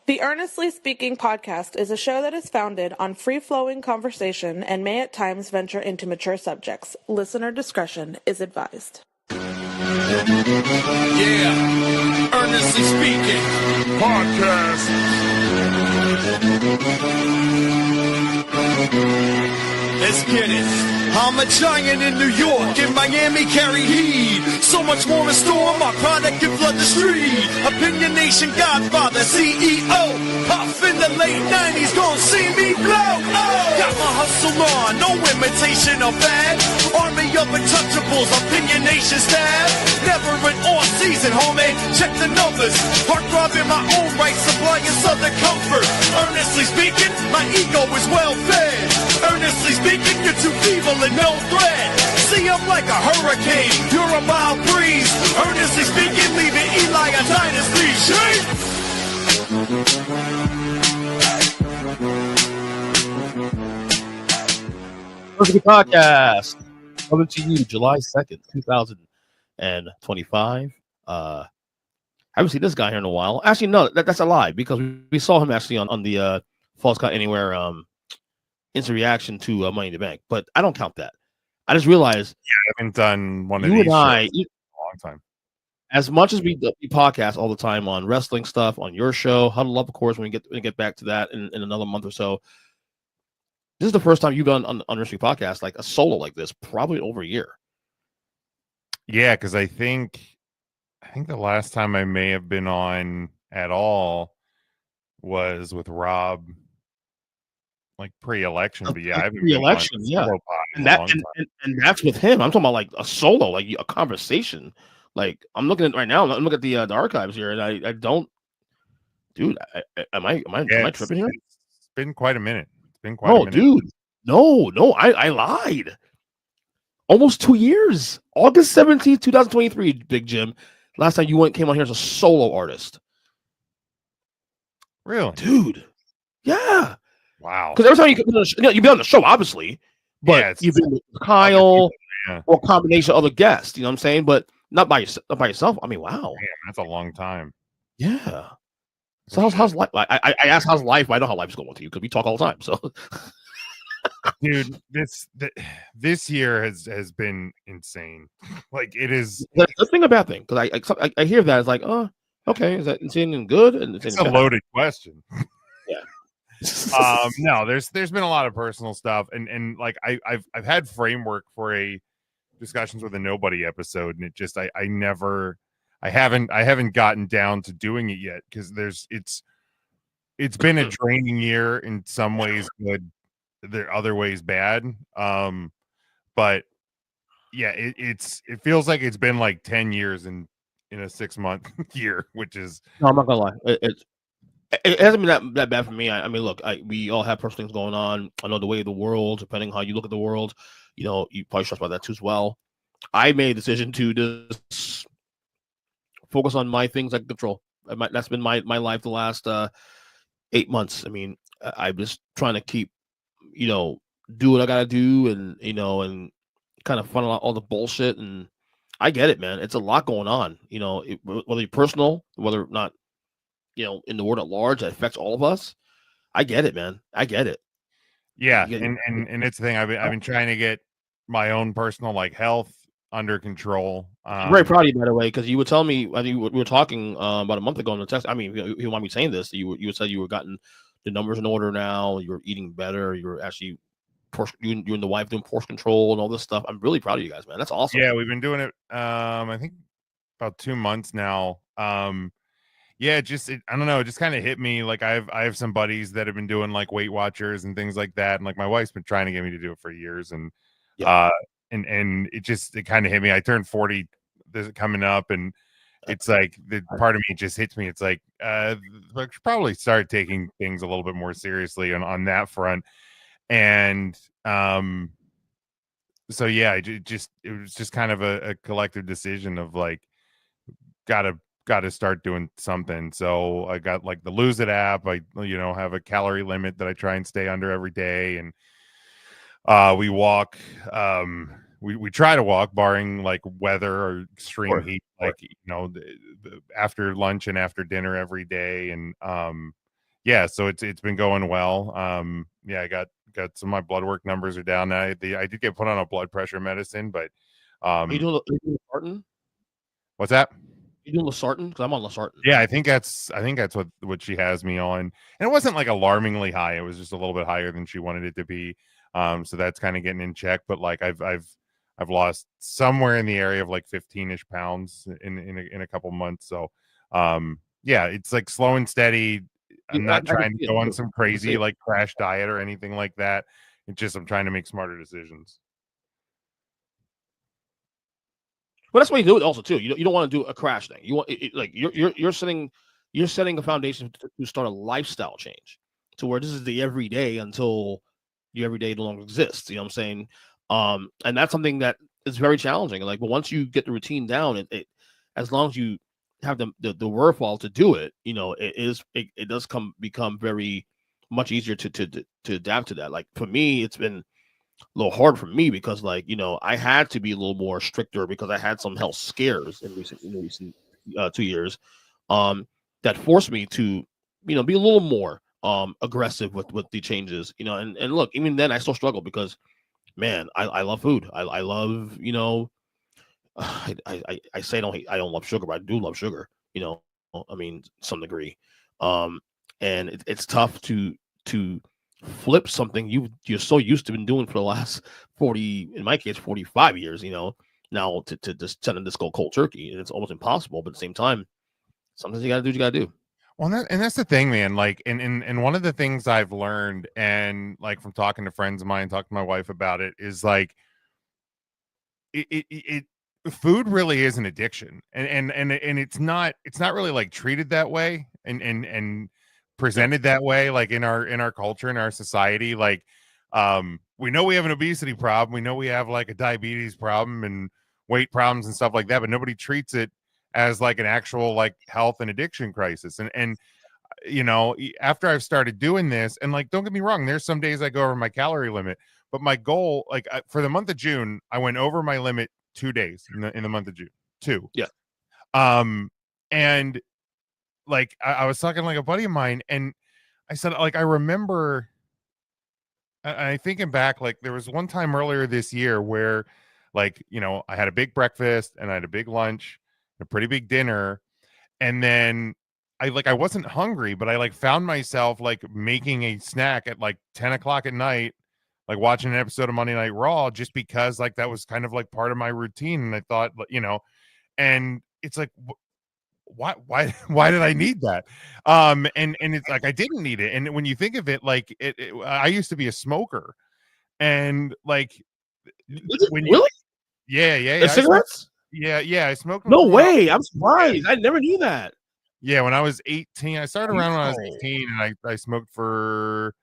The Earnestly Speaking podcast is a show that is founded on free-flowing conversation and may at times venture into mature subjects. Listener discretion is advised. Yeah, Earnestly Speaking podcast. Let's get it. I'm a giant in New York, in Miami carry heat. So much more in store, my product can flood the street. Opinion Nation Godfather, CEO. Puff in the late 90s, gon' see me blow. Oh. Got my hustle on, no imitation of bad. Army of untouchables, Opinion Nation staff. Never an off-season, homie, check the numbers. Heart throbbing my own right, supplying southern comfort. Earnestly speaking, my ego is well fed. Earnestly speaking, you're too evil and no threat. See, I'm like a hurricane, you're a mild breeze. Earnestly speaking, leaving Eli a dynasty. Shake! Earnestly Podcast coming to you July 2nd, 2025. I haven't seen this guy here in a while. Actually, no, that's a lie because we saw him actually on the False Count Anywhere instant reaction to Money in the Bank, but I don't count that. I just realized I haven't done one of you these and I in a long time. As much as we podcast all the time on wrestling stuff on your show, Huddle Up, of course, when we get back to that in another month or so. This is the first time you've done on Earnestly Podcast like a solo like this, probably over a year. Yeah, because I think the last time I may have been on at all was with Rob, like pre-election. But yeah, I've been pre-election, yeah, and that's with him. I'm talking about like a solo, like a conversation. Like I'm looking at right now. I'm looking at the archives here, and I don't, dude. Am I tripping here? It's been quite a minute. It's been quite a minute. Dude, no, I lied. Almost 2 years. August 17th, 2023, Big Jim. Last time you came on here as a solo artist. Really? Dude. Yeah. Wow. Because every time you've been on the show, obviously, but you've been with Kyle or a combination of other guests, you know what I'm saying? But not by yourself. I mean, wow. Man, that's a long time. Yeah. So how's life? I asked how's life, but I know how life's going to you because we talk all the time. So dude, this year has been insane. Like it is. That's a thing, a bad thing, because I hear that it's like, oh, okay, is that insane and good? And it's a loaded question. Yeah. No, there's been a lot of personal stuff, and like I've had framework for a discussions with a nobody episode, and it just I haven't gotten down to doing it yet because it's been a draining year in some ways good. There are other ways bad, but yeah, it feels like it's been like 10 years in a 6-month year, which is no, I'm not gonna lie, it hasn't been that bad for me. I mean, look, we all have personal things going on. I know the way of the world, depending on how you look at the world, you know, you probably stress about that too as well. I made a decision to just focus on my things I can control. That's been my life the last 8 months. I mean, I'm just trying to keep, you know, do what I gotta do, and you know, and kind of funnel out all the bullshit. And I get it, man. It's a lot going on. You know, whether you're personal, whether or not, you know, in the world at large, that affects all of us. I get it, man. I get it. Yeah, and it's the thing. I've been trying to get my own personal like health under control. I'm very proud of you, by the way, because you would tell me, I think we were talking about a month ago in the text. I mean, you want me saying this? You said you were gotten the numbers in order now. You're eating better. You're actually you and the wife doing portion control and all this stuff. I'm really proud of you guys, man. That's awesome. Yeah, we've been doing it. I think about 2 months now. Yeah, I don't know. It just kind of hit me. Like I have some buddies that have been doing like Weight Watchers and things like that. And like my wife's been trying to get me to do it for years. And, and it kind of hit me. I turned 40 this coming up, and it's like the part of me just hits me. It's like, I should probably start taking things a little bit more seriously on that front. And, so yeah, it was just kind of a collective decision of like, got to start doing something. So I got like the Lose It app. I, you know, have a calorie limit that I try and stay under every day. And we walk, we try to walk barring like weather or extreme heat, like, you know, after lunch and after dinner every day. And yeah, so it's been going well. Yeah, I got some of my blood work numbers are down. I did get put on a blood pressure medicine, but Are you doing Losartan? what's that? You doing Losartan? Because I'm on Losartan. Yeah, I think that's what she has me on, and it wasn't like alarmingly high. It was just a little bit higher than she wanted it to be. So that's kind of getting in check. But like I've lost somewhere in the area of like 15-ish pounds in a couple months. So yeah, it's like slow and steady. I'm not trying to go on some crazy like crash diet or anything like that. It's just I'm trying to make smarter decisions. But that's why you do it also too. You don't want to do a crash thing. You want like you're setting a foundation to start a lifestyle change to where this is the everyday until your everyday no longer exists. You know what I'm saying? And that's something that is very challenging. Like, but once you get the routine down, it as long as you have the wherewithal to do it, you know, it does become very much easier to adapt to that. Like for me, it's been a little hard for me because, like, you know, I had to be a little more stricter because I had some health scares in recent 2 years that forced me to, you know, be a little more aggressive with the changes, you know, and look, even then I still struggle because, man, I love food. I love, you know, I say I don't love sugar, but I do love sugar, you know, I mean, some degree. And it's tough to flip something you're so used to been doing for the last 40, in my case 45 years, you know, now to just send this go cold turkey, and it's almost impossible. But at the same time, sometimes you gotta do what you gotta do. Well, and that's the thing, man. Like, and one of the things I've learned, and like from talking to friends of mine, talking to my wife about it, is like it food really is an addiction, and it's not really like treated that way and presented that way, like in our culture, in our society. Like we know we have an obesity problem, we know we have like a diabetes problem and weight problems and stuff like that, but nobody treats it as like an actual like health and addiction crisis. And you know, after I've started doing this, and like, don't get me wrong, there's some days I go over my calorie limit, but my goal, like for the month of June, I went over my limit 2 days in the month of June. 2. Yeah. And like I was talking to like a buddy of mine, and I said, like, I remember, I thinking back, like there was one time earlier this year where, like, you know, I had a big breakfast and I had a big lunch, a pretty big dinner, and then I wasn't hungry, but I like found myself like making a snack at like 10 o'clock at night, like watching an episode of Monday Night Raw, just because like that was kind of like part of my routine. And I thought, you know, and it's like, why did I need that? And it's like I didn't need it. And when you think of it, like I used to be a smoker, and like when you really, yeah, cigarettes, I smoked. No way, I'm surprised. I never knew that. Yeah, when I was 18, I started around when I was 18, and I smoked for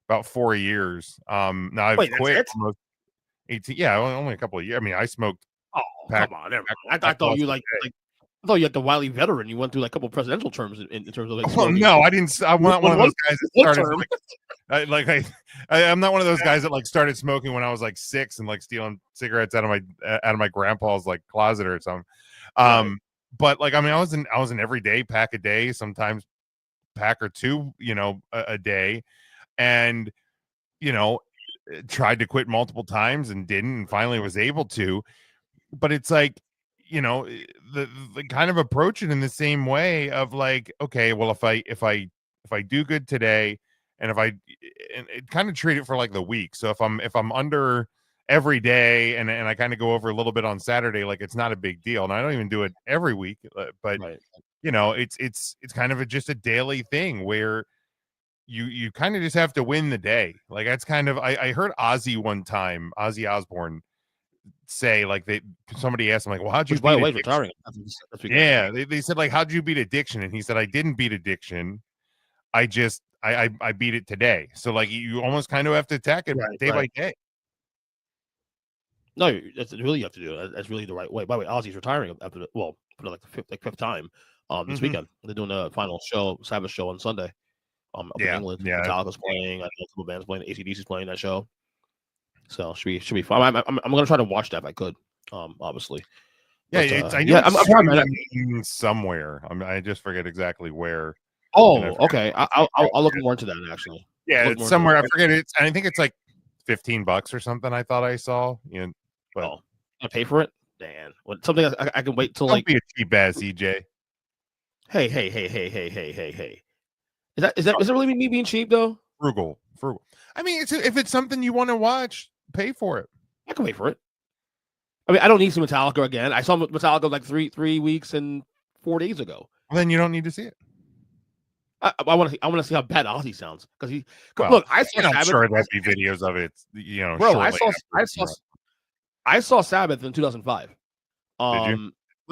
about 4 years. Now I've quit almost 18. Yeah, only a couple of years. I mean, I smoked. Oh, come on, never mind. I thought you like. I thought you had the wily veteran. You went through like a couple of presidential terms in terms of like. Oh no, I didn't. I'm not one of those guys that started. I'm not one of those guys that like started smoking when I was like 6 and like stealing cigarettes out of my grandpa's like closet or something. Right. But like, I mean, I was an everyday pack a day, sometimes pack or two, you know, a day, and you know, tried to quit multiple times and didn't, and finally was able to. But it's like, you know, the kind of approach it in the same way of like, okay, well, if I do good today, and it kind of treat it for like the week. So if I'm under every day, and I kind of go over a little bit on Saturday, like it's not a big deal. And I don't even do it every week, but right. You know, it's kind of just a daily thing where you kind of just have to win the day. Like that's kind of, I heard Ozzy Osbourne say, like, somebody asked him, like, well, how'd you beat addiction? Retiring. Yeah, they said, like, how'd you beat addiction? And he said, I didn't beat addiction. I just I beat it today. So like you almost kind of have to attack it day by day. No, that's really you have to do. That's really the right way. By the way, Ozzy's retiring after for like the fifth time this weekend. They're doing a final show, Sabbath show on Sunday. Up in England. Yeah, Metallica's playing. I know a couple bands playing. AC/DC's playing that show. So should be fun. I'm gonna try to watch that if I could. Obviously. Yeah, but, I know I'm somewhere. I just forget exactly where. Oh, okay. I'll look more into that actually. Yeah, it's somewhere. I forget it. I think it's like $15 or something. I thought I saw. But I pay for it. Dan, something I can wait till don't be a cheap ass EJ. Hey. Is that really me being cheap though? Frugal. I mean, if it's something you want to watch, pay for it. I can wait for it. I mean, I don't need to see Metallica again. I saw Metallica like 3 weeks and 4 days ago. Well, then you don't need to see it. I want to see how bad Ozzy sounds because look. I'm sure there'd be videos of it. Bro, I saw Sabbath in 2005. Did you?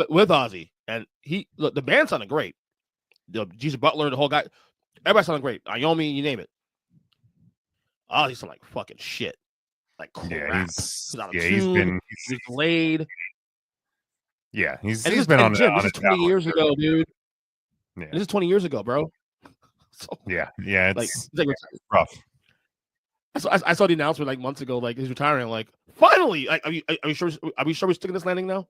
With Ozzy, and the band sounded great. Jesus Butler, the whole guy, everybody sounded great. Iommi, you name it. Ozzy sounded like fucking shit. Like crap. Yeah, he's delayed. Yeah, he's been on. Jim, this is 20 years ago, dude. Yeah. This is 20 years ago, bro. So, yeah, it's like rough. I saw the announcement like months ago, like he's retiring. Like, finally, like, are we sure we're sticking this landing now?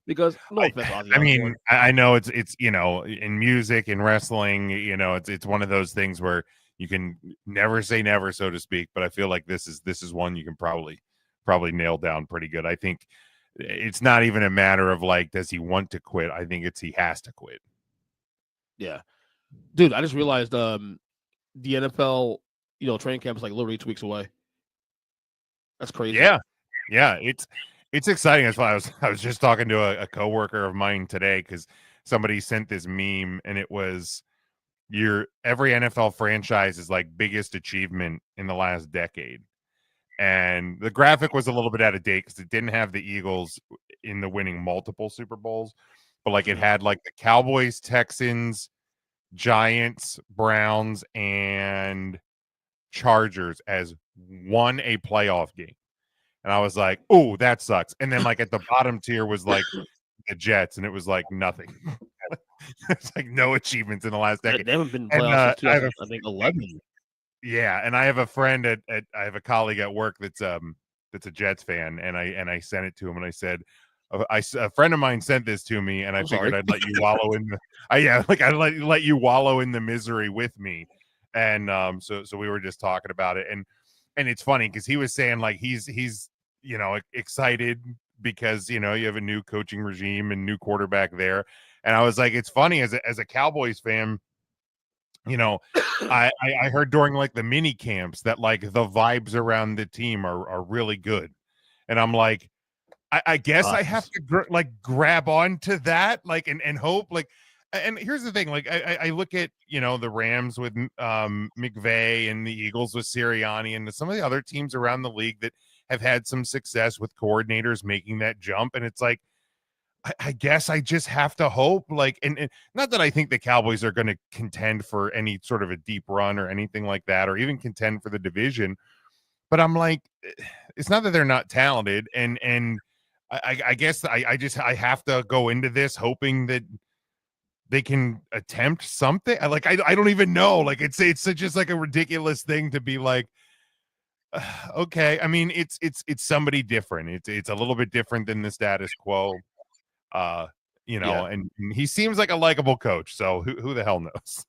Because no offense, Ozzy. I mean, I know it's in music and wrestling, it's one of those things where you can never say never, so to speak. But I feel like this is one you can probably nail down pretty good. I think it's not even a matter of like, does he want to quit? I think he has to quit. Yeah. Dude, I just realized the NFL, training camp is like literally 2 weeks away. That's crazy. Yeah, it's exciting. That's why I was just talking to a coworker of mine today because somebody sent this meme and it was every NFL franchise's like biggest achievement in the last decade, and the graphic was a little bit out of date because it didn't have the Eagles in the winning multiple Super Bowls, but like it had like the Cowboys, Texans, Giants, Browns, and Chargers as won a playoff game. And I was like, oh, that sucks. And then like at the bottom tier was like the Jets, and it was like nothing. It's like no achievements in the last decade. They haven't been playoffs since I think 11. Yeah, and I have a friend I have a colleague at work that's a Jets fan, and I sent it to him, and I said, a friend of mine sent this to me, and I figured I'd let you wallow in the I'd let you wallow in the misery with me, and so we were just talking about it, and it's funny because he was saying like he's excited because you have a new coaching regime and new quarterback there, and I was like, it's funny as a Cowboys fan, I heard during like the mini camps that like the vibes around the team are really good, and I'm like, I guess I have to grab onto that, like, and hope, like, and here's the thing, like, I look at, the Rams with McVay and the Eagles with Sirianni and some of the other teams around the league that have had some success with coordinators making that jump. And it's like, I guess I just have to hope, like, and not that I think the Cowboys are going to contend for any sort of a deep run or anything like that, or even contend for the division. But I'm like, it's not that they're not talented. And I guess I have to go into this hoping that they can attempt something. I don't even know. Like it's just like a ridiculous thing to be like, okay. I mean, it's somebody different. It's a little bit different than the status quo. And he seems like a likable coach. So who the hell knows?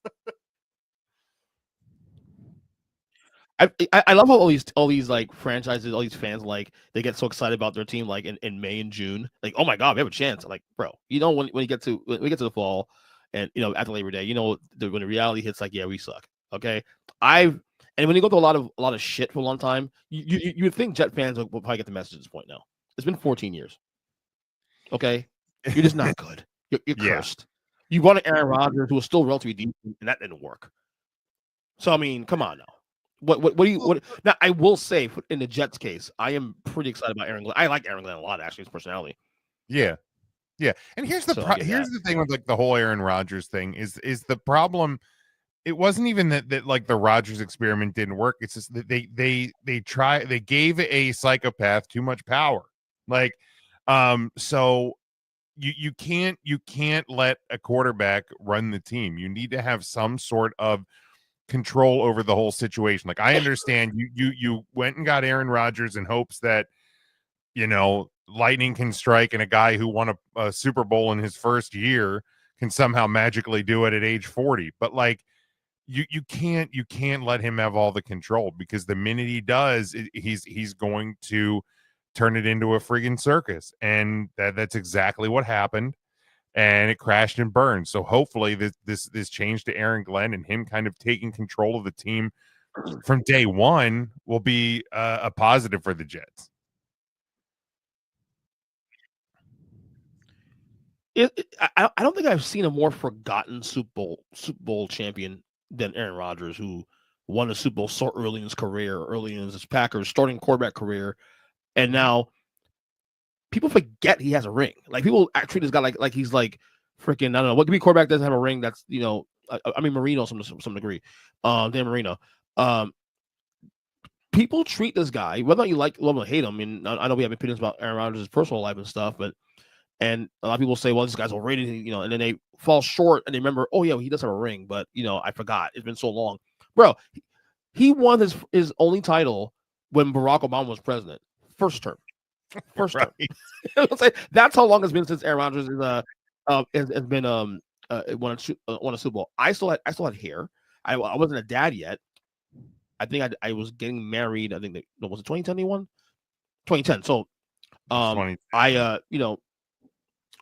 I love how all these like franchises, all these fans, like they get so excited about their team like in May and June, like, oh my god, we have a chance. Like, bro, when we get to the fall and after Labor Day, when the reality hits, like, yeah, we suck. Okay. And when you go through a lot of shit for a long time, you would think Jet fans will probably get the message at this point now. It's been 14 years. Okay. You're just not good. You're cursed. You wanted Aaron Rodgers, who was still relatively decent, and that didn't work. So I mean, come on now. What do you now? I will say in the Jets case, I am pretty excited about Aaron Glenn. I like Aaron Glenn a lot, actually, his personality. Yeah. And here's the thing with like the whole Aaron Rodgers thing is the problem. It wasn't even that like the Rodgers experiment didn't work. It's just that they gave a psychopath too much power. Like, so you can't let a quarterback run the team. You need to have some sort of control over the whole situation. Like, I understand you went and got Aaron Rodgers in hopes that lightning can strike and a guy who won a Super Bowl in his first year can somehow magically do it at age 40. But like, you can't let him have all the control, because the minute he does, he's going to turn it into a friggin' circus, and that's exactly what happened, and it crashed and burned. So hopefully this change to Aaron Glenn and him kind of taking control of the team from day one will be a positive for the Jets. I don't think I've seen a more forgotten Super Bowl champion than Aaron Rodgers, who won a Super Bowl so early in his career, early in his Packers starting quarterback career, and now people forget he has a ring. Like, people treat this guy like he's like freaking, I don't know, what could be quarterback doesn't have a ring? That's, you know, I mean Marino to some degree, Dan Marino. People treat this guy, whether or not you love him or hate him. I mean, I know we have opinions about Aaron Rodgers' personal life and stuff, and a lot of people say, well, this guy's overrated, you know, and then they fall short and they remember, oh yeah, well, he does have a ring, but you know, I forgot. It's been so long, bro. He won his only title when Barack Obama was president, first term. Right. Term. That's how long it's been since Aaron Rodgers has been won a Super Bowl. I still had hair. I wasn't a dad yet. I think I was getting married. I think was it 2010 he won? 2010. So I you know,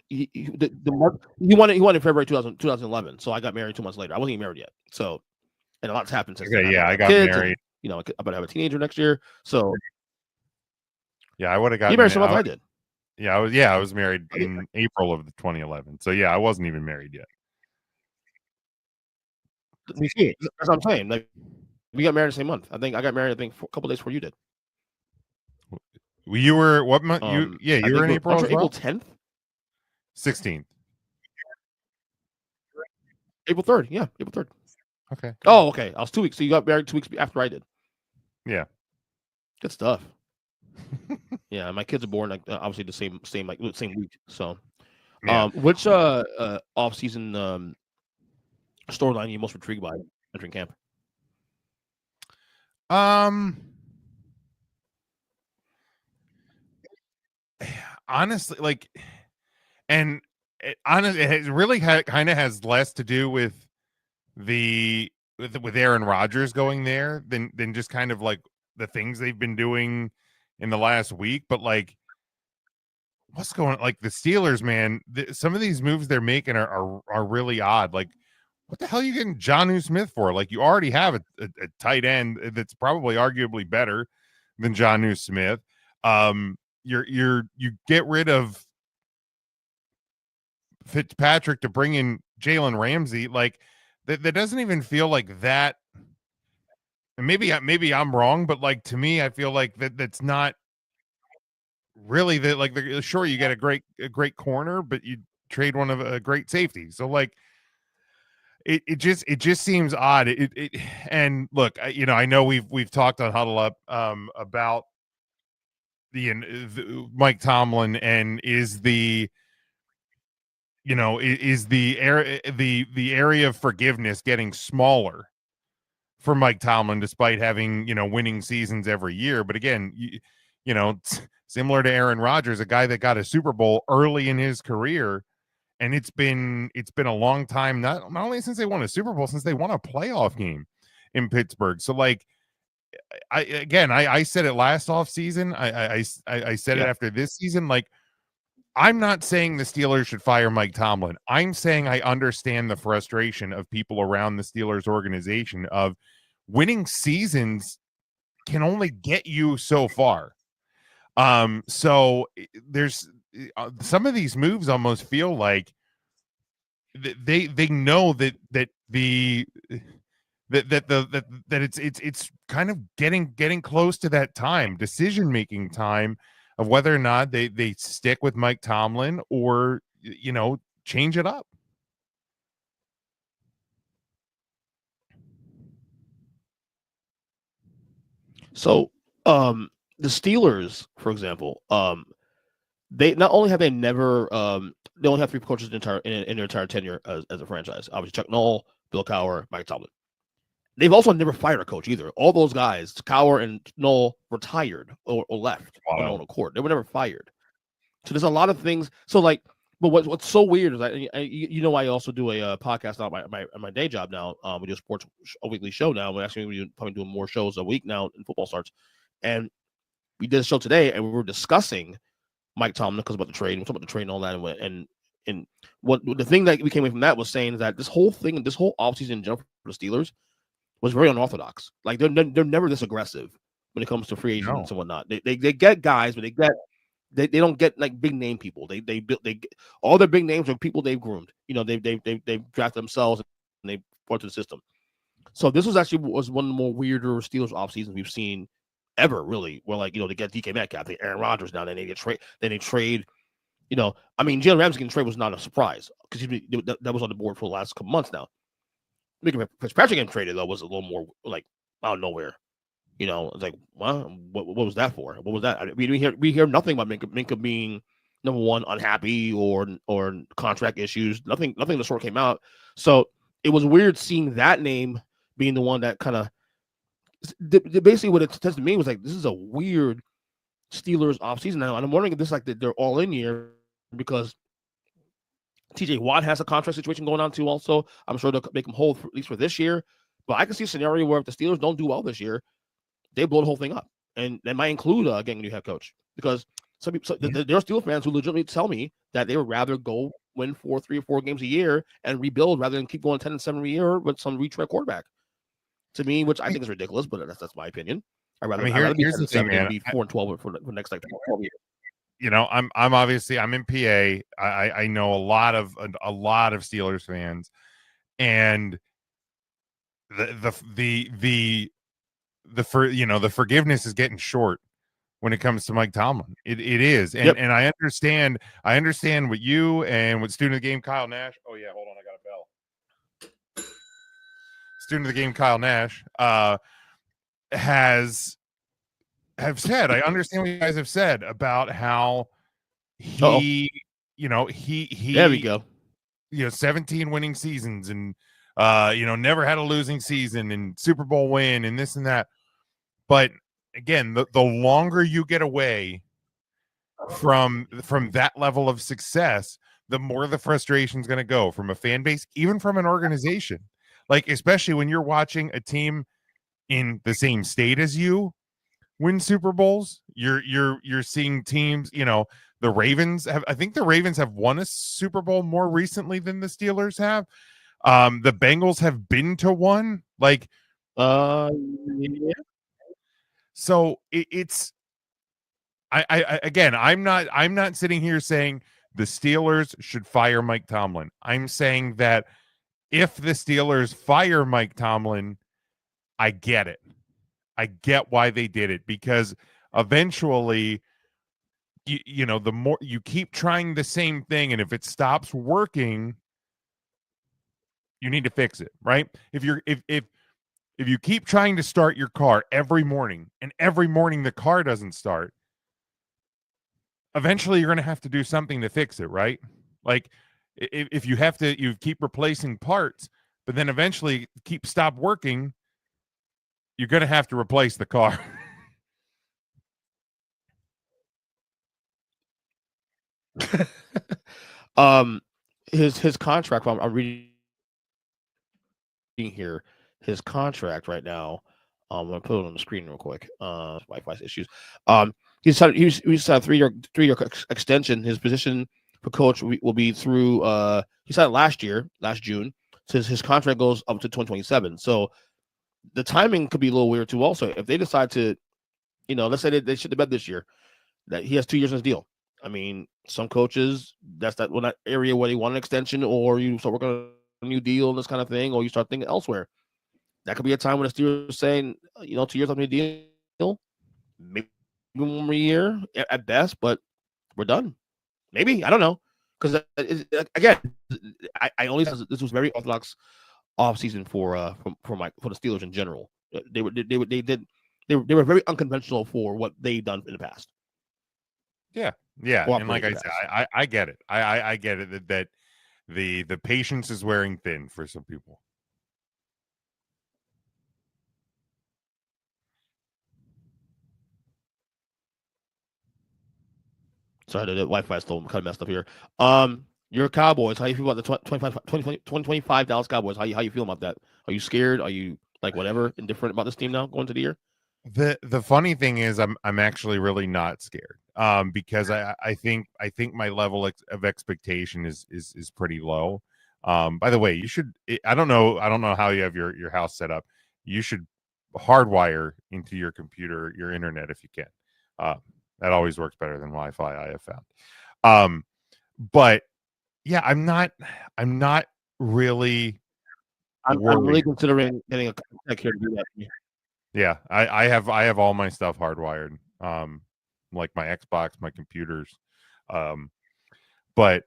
he won in February 2011. So I got married 2 months later. I wasn't even married yet. So, and a lot's happened since then. Yeah, I got married. And, you know, I'm about to have a teenager next year. So yeah, I would have got married. I did. Yeah, I was married in April of 2011. So yeah, I wasn't even married yet. That's what I'm saying. Like, we got married the same month. I think I got married. A couple days before you did. You were what month? You were in April. April 10th, 16th, April 3rd. Yeah, April 3rd. Okay. Oh, okay. I was 2 weeks. So you got married 2 weeks after I did. Yeah. Good stuff. Yeah, my kids are born like obviously the same week. So, yeah. Which off-season storyline are you most intrigued by entering camp? Honestly, like, and it really kind of has less to do with with Aaron Rodgers going there than just kind of like the things they've been doing in the last week. But like, what's going on? Like the Steelers, man, some of these moves they're making are really odd. Like, what the hell are you getting Jonnu Smith for? Like, you already have a tight end that's probably arguably better than Jonnu Smith. You get rid of Fitzpatrick to bring in Jalen Ramsey. Like, that doesn't even feel like that. And maybe I'm wrong, but like, to me, I feel like that's not really that. Like, sure, you get a great corner, but you trade one of a great safety. So like, it just seems odd. And look, I know we've talked on Huddle Up about the Mike Tomlin, and is the area of forgiveness getting smaller for Mike Tomlin, despite having winning seasons every year. But again, similar to Aaron Rodgers, a guy that got a Super Bowl early in his career. And it's been a long time, not only since they won a Super Bowl, since they won a playoff game in Pittsburgh. So like, I said it last offseason. I said it after this season. Like, I'm not saying the Steelers should fire Mike Tomlin. I'm saying I understand the frustration of people around the Steelers organization of winning seasons can only get you so far. So there's some of these moves almost feel like they know that it's kind of getting close to that decision-making time of whether or not they stick with Mike Tomlin or change it up. So the Steelers, for example, they not only have they only have 3 coaches in their entire tenure as a franchise. Obviously, Chuck Noll, Bill Cowher, Mike Tomlin. They've also never fired a coach either. All those guys, Cowher and Noll, retired or left on their own accord. They were never fired. So there's a lot of things. So like, But what's so weird is I also do a podcast on my day job now. We do a weekly show now. We're actually probably doing more shows a week now when football starts. And we did a show today, and we were discussing Mike Tomlin because about the trade. We talked about the trade and all that, and what the thing that we came away from that was saying that this whole offseason in general for the Steelers was very unorthodox. Like they're never this aggressive when it comes to free agents and whatnot. They get guys, but they don't get like big name people. They all their big names are people they've groomed. They've drafted themselves and they brought to the system. So this was one of the more weirder Steelers off seasons we've seen ever, really. Where they get DK Metcalf, they Aaron Rodgers now, then they trade. Jalen Ramsey getting trade was not a surprise because that was on the board for the last couple months now. Fitzpatrick getting traded though was a little more like out of nowhere. It's like, well, what was that for? What was that? We hear nothing about Minkah being number one unhappy or contract issues. Nothing of the sort came out. So it was weird seeing that name being the one that kind of basically what it says to me was like, this is a weird Steelers offseason now, and I'm wondering if this is like they're all in here because TJ Watt has a contract situation going on too. Also, I'm sure they'll make him whole at least for this year. But I can see a scenario where if the Steelers don't do well this year, they blow the whole thing up, and that might include getting a new head coach because there are Steelers fans who legitimately tell me that they would rather go win 3 or 4 games a year and rebuild rather than keep going 10-7 a year with some retread quarterback. To me, which I think is ridiculous, but that's my opinion. I'd rather be 10-7 than be 4-12 for the next 12 years. I'm obviously I'm in PA. I know a lot of Steelers fans, and the forgiveness is getting short when it comes to Mike Tomlin. It is, and and I understand what you and what student of the game Kyle Nash. Oh yeah, hold on, I got a bell. Student of the game Kyle Nash have said. I understand what you guys have said about how he there we go. 17 winning seasons and never had a losing season and Super Bowl win and this and that. But again, the longer you get away from that level of success, the more the frustration is going to go from a fan base, even from an organization. Like, especially when you're watching a team in the same state as you win Super Bowls, you're seeing teams, the Ravens I think the Ravens have won a Super Bowl more recently than the Steelers have. The Bengals have been to one. Like, yeah. So it's again, I'm not sitting here saying the Steelers should fire Mike Tomlin. I'm saying that if the Steelers fire Mike Tomlin, I get it. I get why they did it, because eventually, the more you keep trying the same thing, and if it stops working, you need to fix it, right? If you keep trying to start your car every morning, and every morning the car doesn't start, eventually you're going to have to do something to fix it, right? Like if you keep replacing parts, but then eventually stop working, you're going to have to replace the car. His contract, I'm reading here, his contract right now. I'm gonna put it on the screen real quick. Wi-Fi issues. He's had a 3-year extension. His position for coach will be through. He signed last June. So his contract goes up to 2027. So the timing could be a little weird too. Also, if they decide to, let's say they shit the bed this year, that he has 2 years in his deal. I mean, some coaches, that's that area where they want an extension, or you start working on a new deal and this kind of thing, or you start thinking elsewhere. That could be a time when the Steelers are saying, 2 years on the deal, maybe 1 more year at best, but we're done. Maybe, I don't know, because again, I only said this was very orthodox offseason for the Steelers in general. They were very unconventional for what they've done in the past. Yeah, and like I said, I get it. I get it that the patience is wearing thin for some people. Sorry, the Wi-Fi is still kind of messed up here. Your Cowboys, how you feel about the 2025 Dallas Cowboys? How you feel about that? Are you scared? Are you like whatever indifferent about this team now going to the year? The funny thing is I'm actually really not scared. Because I think my level of expectation is pretty low. By the way, you should, I don't know how you have your house set up. You should hardwire into your computer your internet if you can. That always works better than Wi-Fi, I have found. But yeah, I'm not really I'm really considering getting a tech here to do that. Yeah, I have all my stuff hardwired. Like my Xbox, my computers. But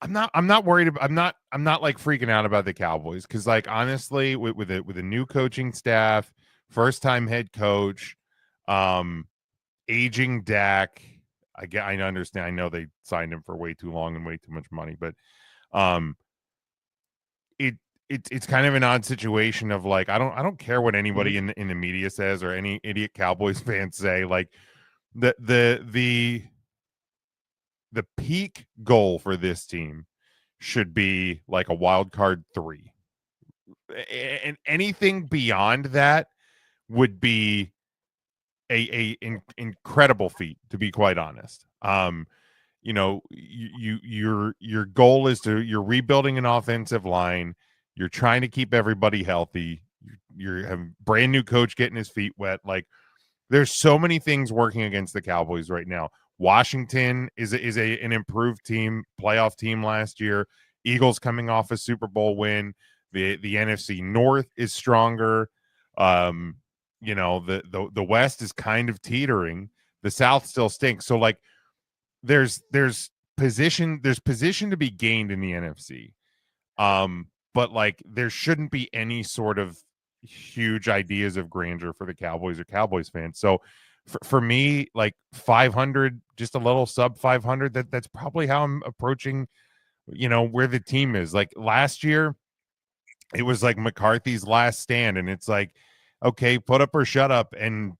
I'm not worried about, I'm not like freaking out about the Cowboys, because like honestly, with a new coaching staff, first time head coach, aging Dak, I understand. I know they signed him for way too long and way too much money, but it's kind of an odd situation of like, I don't care what anybody in the media says or any idiot Cowboys fans say. Like the peak goal for this team should be like a wild card 3, and anything beyond that would be incredible feat, to be quite honest. You know, your goal is you're rebuilding an offensive line. You're trying to keep everybody healthy. You have a brand new coach getting his feet wet. Like, there's so many things working against the Cowboys right now. Washington is an improved team, playoff team last year. Eagles coming off a Super Bowl win. The NFC North is stronger. You know, the West is kind of teetering. The South still stinks. So like, there's position to be gained in the NFC. But like, there shouldn't be any sort of huge ideas of grandeur for the Cowboys or Cowboys fans. So for me, like 500, just a little sub 500, that's probably how I'm approaching, you know, where the team is. Like last year, it was like McCarthy's last stand, and it's like, okay, put up or shut up, and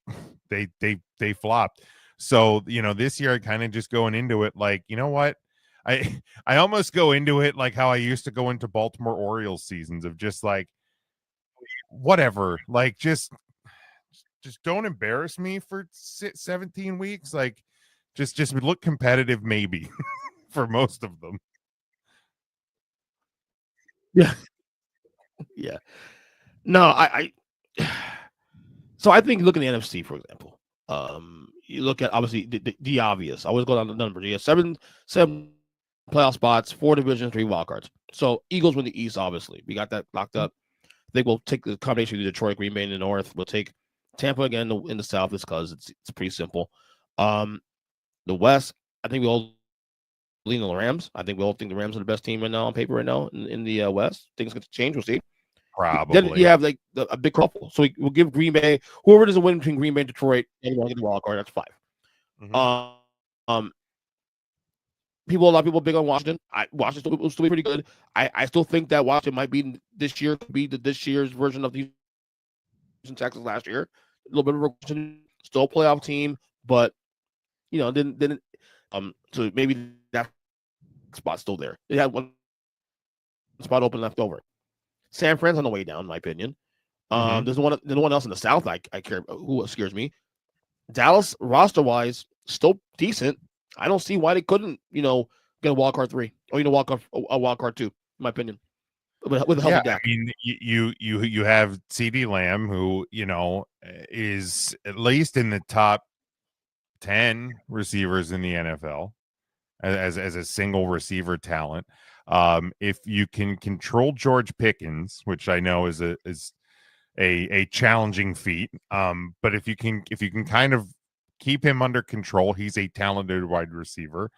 they flopped. So, you know, this year I kind of just going into it like, you know what? I almost go into it like how I used to go into Baltimore Orioles seasons of just like, whatever, like just don't embarrass me for 17 weeks. Like just look competitive maybe for most of them. Yeah. Yeah. No, so I think look at the NFC, for example. You look at obviously the obvious. I always go down the numbers. You have seven playoff spots, 4 divisions, 3 wild cards. So Eagles win the East, obviously. We got that locked up. I think we'll take the combination of Detroit, Green Bay in the North. We'll take Tampa again in the South, just because it's pretty simple. The West, I think we all lean on the Rams. I think we all think the Rams are the best team right now on paper right now in the West. Things going to change. We'll see. Probably. Then you have like a big couple. So we'll give Green Bay, whoever doesn't win between Green Bay and Detroit, anyone get the wild card. That's 5. Mm-hmm. A lot of people big on Washington. Washington will still be pretty good. I still think that Washington might be this year's version of the Houston Texans last year. A little bit of regression, still a playoff team, but you know, so maybe that spot's still there. They had one spot open left over. San Fran's on the way down, in my opinion. There's no one else in the South I care about who scares me. Dallas, roster-wise, still decent. I don't see why they couldn't, you know, get a wild card 3 or a wild card 2, in my opinion. With a healthy Dak. I mean, you have CD Lamb, who, you know, is at least in the top 10 receivers in the NFL as a single receiver talent. If you can control George Pickens, which I know is a challenging feat, but if you can kind of keep him under control, he's a talented wide receiver.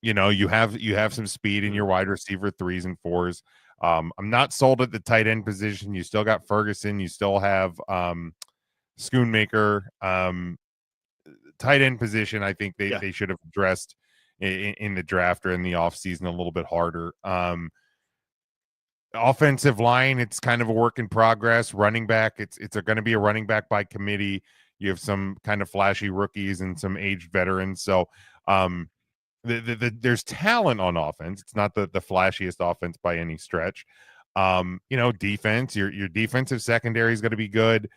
You know, you have some speed in your wide receiver 3s and 4s. I'm not sold at the tight end position. You still got Ferguson. You still have Schoonmaker. Tight end position, I think they should have addressed in the draft or in the offseason a little bit harder. Offensive line, it's kind of a work in progress. Running back, it's going to be a running back by committee. You have some kind of flashy rookies and some aged veterans. So there's talent on offense. It's not the flashiest offense by any stretch. Defense, your defensive secondary is going to be good.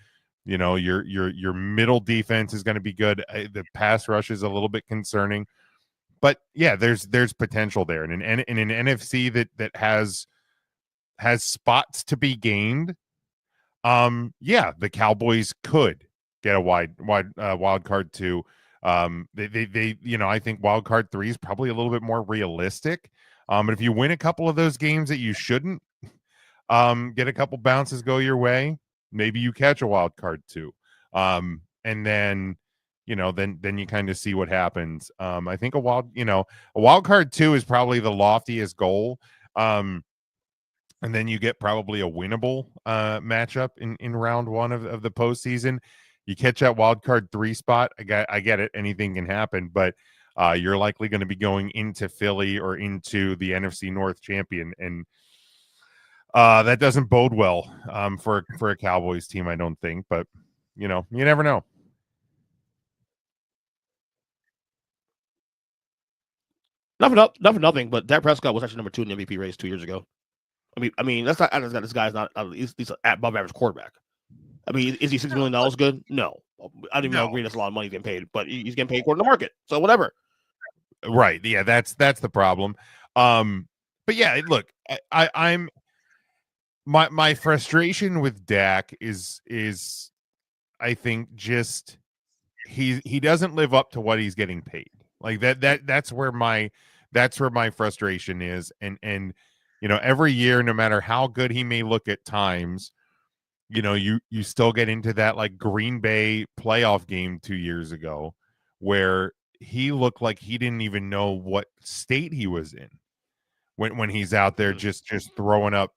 Your middle defense is going to be good. The pass rush is a little bit concerning, but yeah, there's potential there. And in an NFC that has spots to be gained, the Cowboys could get a wild card 2. I think wild card 3 is probably a little bit more realistic. But if you win a couple of those games that you shouldn't, get a couple bounces go your way, maybe you catch a wild card 2. And then you kind of see what happens. I think a wild card 2 is probably the loftiest goal. And then you get probably a winnable matchup in round 1 of the postseason. You catch that wild card 3 spot. I get it. Anything can happen, but you're likely going to be going into Philly or into the NFC North champion, and that doesn't bode well for a Cowboys team, I don't think. But you never know. Not for nothing, but Dak Prescott was actually number 2 in the MVP race 2 years ago. I mean, that's not. This guy's not. He's an above average quarterback. I mean, is he $6 million good? No, I don't even agree. That's a lot of money getting paid, but he's getting paid according to the market. So whatever. Right? Yeah, that's the problem. But yeah, look, I'm my frustration with Dak is I think just he doesn't live up to what he's getting paid. Like that's where my frustration is, and every year, no matter how good he may look at times, you still get into that like Green Bay playoff game 2 years ago where he looked like he didn't even know what state he was in when he's out there just throwing up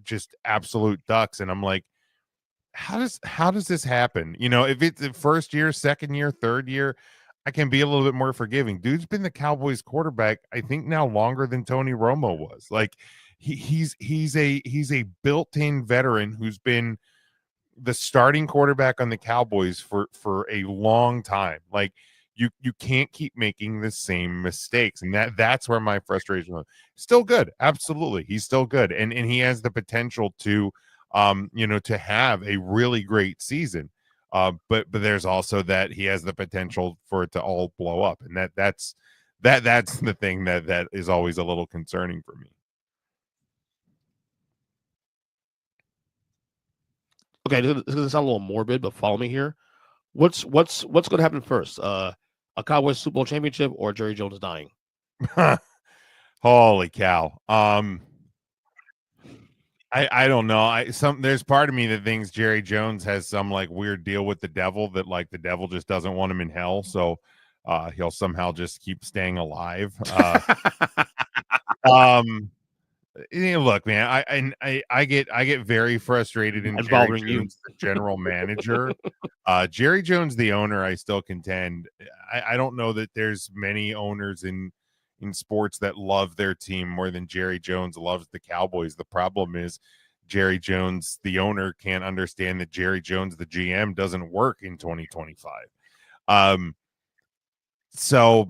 just absolute ducks. And I'm like, how does this happen? If it's the first year, second year, third year, I can be a little bit more forgiving. Dude's been the Cowboys quarterback, I think, now longer than Tony Romo was. Like he's a built-in veteran who's been the starting quarterback on the Cowboys for a long time. Like you can't keep making the same mistakes, and that's where my frustration is. Still good, absolutely, he's still good, and he has the potential to to have a really great season. But there's also that he has the potential for it to all blow up, and that's the thing that is always a little concerning for me. Okay, this is gonna sound a little morbid, but follow me here. What's going to happen first? A Cowboys Super Bowl championship or Jerry Jones dying? Holy cow! I don't know. There's part of me that thinks Jerry Jones has some like weird deal with the devil, that like the devil just doesn't want him in hell, so he'll somehow just keep staying alive. Look, man, I get very frustrated in Jerry Jones, the general manager. Jerry Jones, the owner, I still contend. I don't know that there's many owners in sports that love their team more than Jerry Jones loves the Cowboys. The problem is Jerry Jones, the owner, can't understand that Jerry Jones, the GM, doesn't work in 2025. So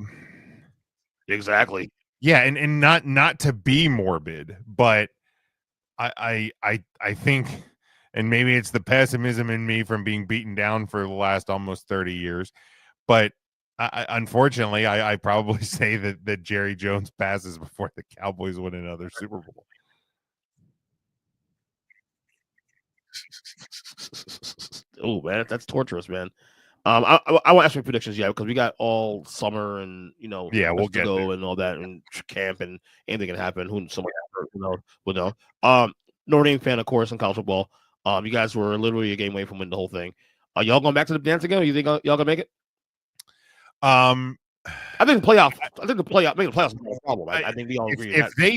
exactly. Yeah, and not to be morbid, but I think, and maybe it's the pessimism in me from being beaten down for the last almost 30 years, but unfortunately, I probably say that Jerry Jones passes before the Cowboys win another Super Bowl. Oh man, that's torturous, man. I won't ask for predictions yet because we got all summer and we'll get go there. and all that and camp and anything can happen. Someone will know. Notre Dame fan, of course, in college football. You guys were literally a game away from winning the whole thing. Are y'all going back to the dance again? Or you think y'all gonna make it? I think the playoffs making the playoffs is a problem. I think we all agree. If they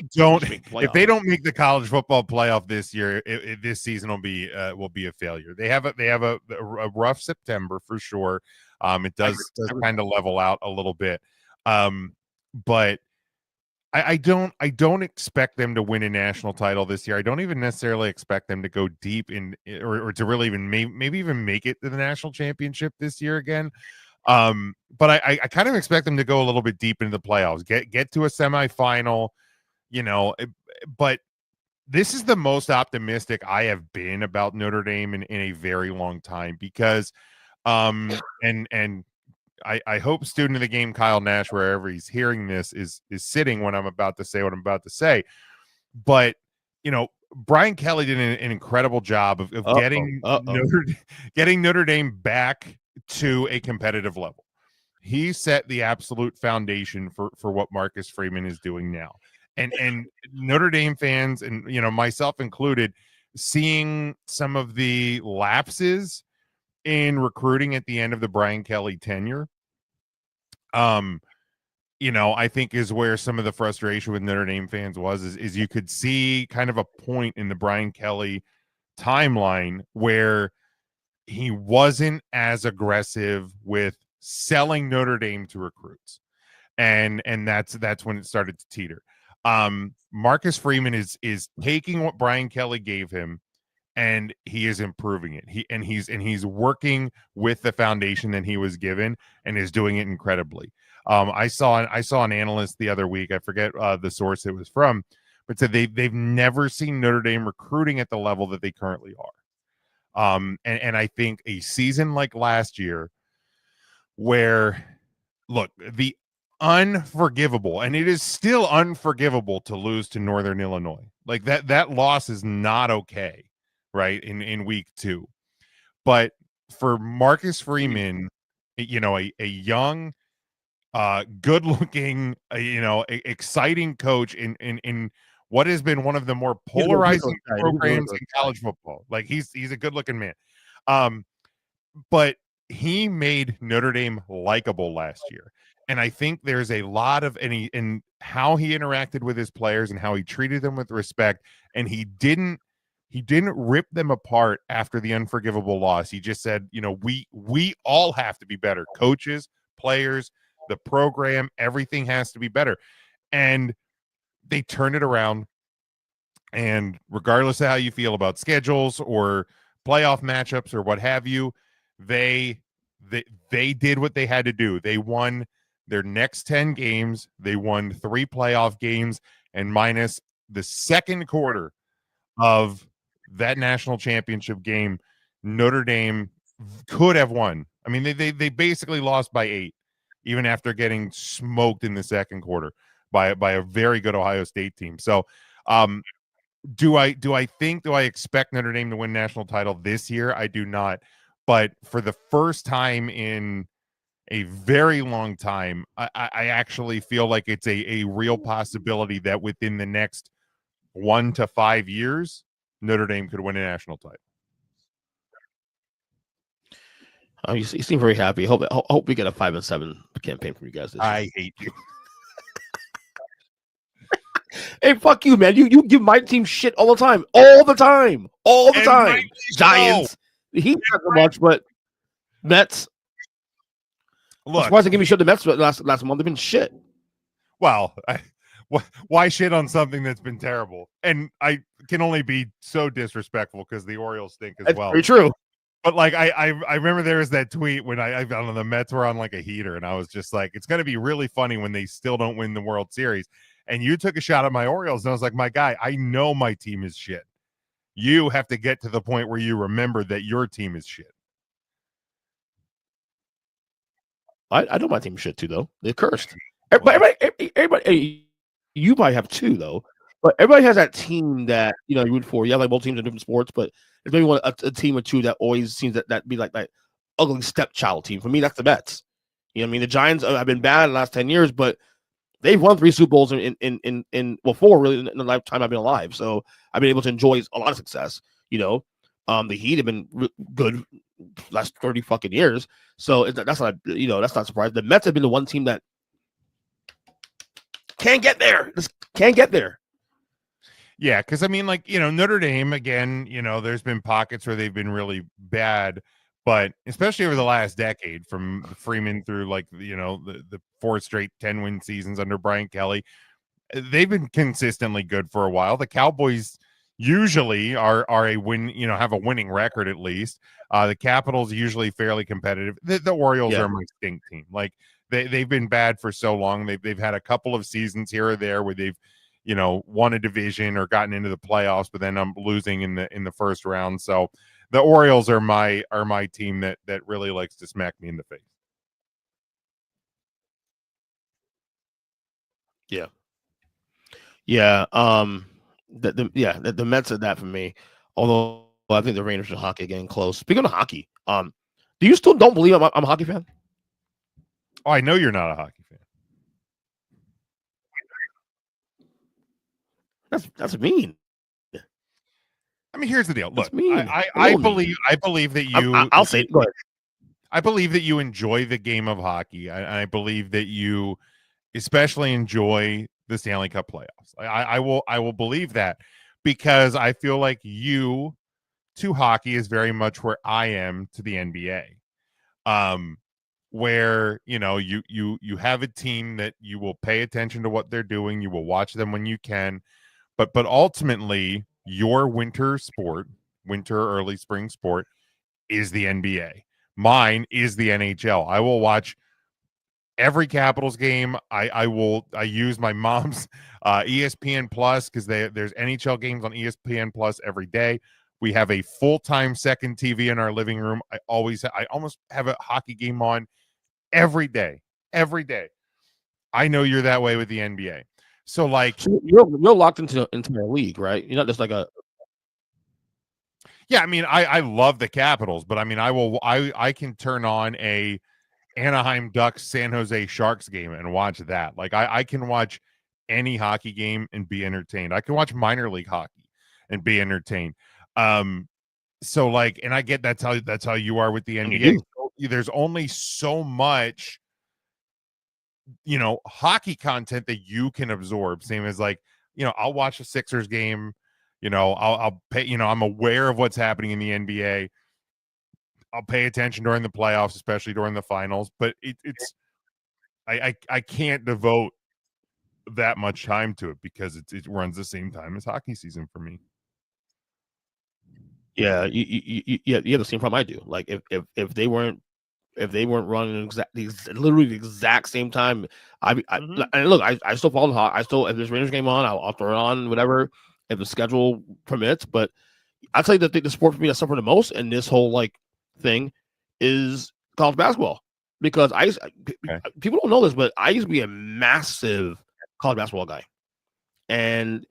don't make the college football playoff this year, this season will be a failure. They have a rough September for sure. It does kind of level out a little bit. But I don't expect them to win a national title this year. I don't even necessarily expect them to go deep in or to really even maybe even make it to the national championship this year again. But I kind of expect them to go a little bit deep into the playoffs, get to a semifinal, but this is the most optimistic I have been about Notre Dame in a very long time because, and I hope student of the game Kyle Nash, wherever he's hearing this, is sitting when I'm about to say what I'm about to say. But Brian Kelly did an incredible job of getting Notre Dame back to a competitive level. He set the absolute foundation for what Marcus Freeman is doing now. And Notre Dame fans, and myself included, seeing some of the lapses in recruiting at the end of the Brian Kelly tenure, I think is where some of the frustration with Notre Dame fans was, is you could see kind of a point in the Brian Kelly timeline where he wasn't as aggressive with selling Notre Dame to recruits. And that's when it started to teeter. Marcus Freeman is taking what Brian Kelly gave him, and he is improving it. He's working with the foundation that he was given, and is doing it incredibly. I saw an analyst the other week, I forget the source it was from, but said they've never seen Notre Dame recruiting at the level that they currently are. And I think a season like last year, where, look, the unforgivable, and it is still unforgivable to lose to Northern Illinois. Like that loss is not okay, right? In week 2. But for Marcus Freeman, a young, good looking, exciting coach in what has been one of the more polarizing programs in college football. Like he's a good looking man. But he made Notre Dame likable last year. And I think there's a lot of in how he interacted with his players and how he treated them with respect. And he didn't rip them apart after the unforgivable loss. He just said, we all have to be better. Coaches, players, the program, everything has to be better. And they turned it around. And regardless of how you feel about schedules or playoff matchups or what have you, they did what they had to do. They won their next 10 games. They won 3 playoff games, and minus the second quarter of that national championship game, Notre Dame could have won. I mean, they basically lost by 8, even after getting smoked in the second quarter by a very good Ohio State team. So, do I expect Notre Dame to win national title this year? I do not. But for the first time in a very long time, I actually feel like it's a real possibility that within the next 1 to 5 years, Notre Dame could win a national title. You seem very happy. Hope we get a 5-7 campaign from you guys this year. I hate you. Hey, fuck you, man. You give my team shit all the time. Giants. He not so much, but Mets. Look, surprised they give me shit. The Mets last month. They've been shit. Well, why shit on something that's been terrible? And I can only be so disrespectful because the Orioles stink as well. Very true. But like I remember there was that tweet when I don't know, the Mets were on like a heater, and I was just like, it's going to be really funny when they still don't win the World Series. And you took a shot at my Orioles, and I was like, my guy, I know my team is shit. You have to get to the point where you remember that your team is shit. I know my team is shit too, though. They're cursed. Everybody, you might have 2 though, but everybody has that team that you root for. Yeah, like both teams in different sports, but there's maybe a team or 2 that always seems that be like that ugly stepchild team. For me, that's the Mets. You know what I mean? The Giants have been bad in the last 10 years, but they've won 3 Super Bowls in 4 really in the lifetime I've been alive. So I've been able to enjoy a lot of success. The Heat have been good last 30 fucking years. So that's not surprising. The Mets have been the one team that can't get there. Just can't get there. Yeah, because I mean, like, Notre Dame, again, there's been pockets where they've been really bad, but especially over the last decade, from Freeman through like, the 4 straight 10-win seasons under Brian Kelly, they've been consistently good for a while. The Cowboys, usually are a win, have a winning record at least. The Capitals usually fairly competitive. The Orioles are my stink team. Like they've been bad for so long. They've had a couple of seasons here or there where they've won a division or gotten into the playoffs, but then I'm losing in the first round. So the Orioles are my team that really likes to smack me in the face. Yeah. The Mets are that for me. Although I think the Rangers and hockey are getting close. Speaking of hockey, do you still don't believe I'm a hockey fan? Oh, I know you're not a hockey fan. That's mean. I mean, here's the deal. Look, I believe that you. I'll say it. Go ahead. I believe that you enjoy the game of hockey. I believe that you especially enjoy the Stanley Cup playoffs. I will believe that, because I feel like you to hockey is very much where I am to the NBA. Where you have a team that you will pay attention to what they're doing, you will watch them when you can, but ultimately your winter early spring sport is the NBA. Mine is the NHL. I will watch every Capitals game. I use my mom's ESPN Plus, because there's NHL games on ESPN Plus every day. We have a full-time second TV in our living room. I almost have a hockey game on every day. I know you're that way with the NBA. So you're locked into their league, right? You're not just like a. Yeah, I mean, I love the Capitals, but I mean, I can turn on a Anaheim Ducks San Jose Sharks game and watch that. Like I can watch any hockey game and be entertained. I can watch minor league hockey and be entertained. So and I get that's how you are with the NBA. So there's only so much hockey content that you can absorb. Same as I'll watch a Sixers game. I'll pay. I'm aware of what's happening in the NBA. I'll pay attention during the playoffs, especially during the finals. But I can't devote that much time to it, because it runs the same time as hockey season for me. Yeah, you have the same problem I do. Like if they weren't running literally the exact same time, and look, I still follow I still, if there's Rangers game on, I'll throw it on, whatever, if the schedule permits. But I'll tell you that the sport for me that suffered the most in this whole thing is college basketball, because people don't know this, but I used to be a massive college basketball guy, and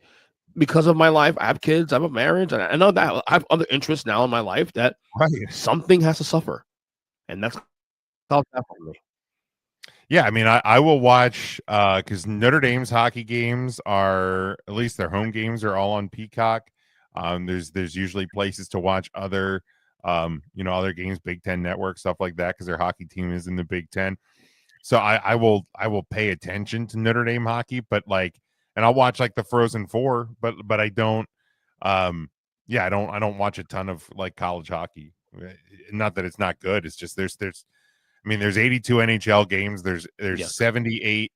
because of my life, I have kids, I have a marriage, and I know that I have other interests now in my life that something has to suffer, and that's college basketball for me. Yeah, I mean, I will watch because Notre Dame's hockey games are, at least their home games, are all on Peacock. There's usually places to watch other other games, Big Ten Network, stuff like that, because their hockey team is in the Big Ten. So I will pay attention to Notre Dame hockey, but and I'll watch the Frozen Four, but I don't I don't watch a ton of college hockey. Not that it's not good. It's just there's 82 NHL games. There's 78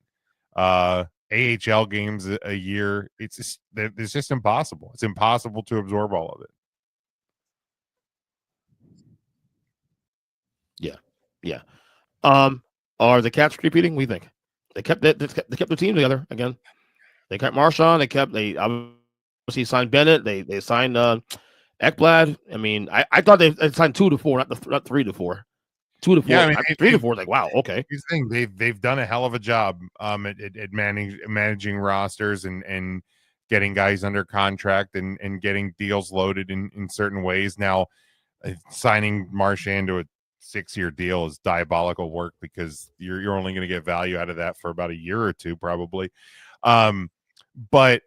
AHL games a year. It's just impossible. It's impossible to absorb all of it. Yeah. Are the Cats repeating? We think they kept the team together again. They kept Marchand. They obviously signed Bennett. They signed Ekblad. I mean, I thought they signed 2 to 4, not 3 to 4. 2 to 4. Yeah, 3 to 4 is wow, okay. Here's the thing, they've done a hell of a job at managing rosters and getting guys under contract and getting deals loaded in certain ways. Now, signing Marchand to a 6-year deal is diabolical work, because you're only going to get value out of that for about a year or two, probably. But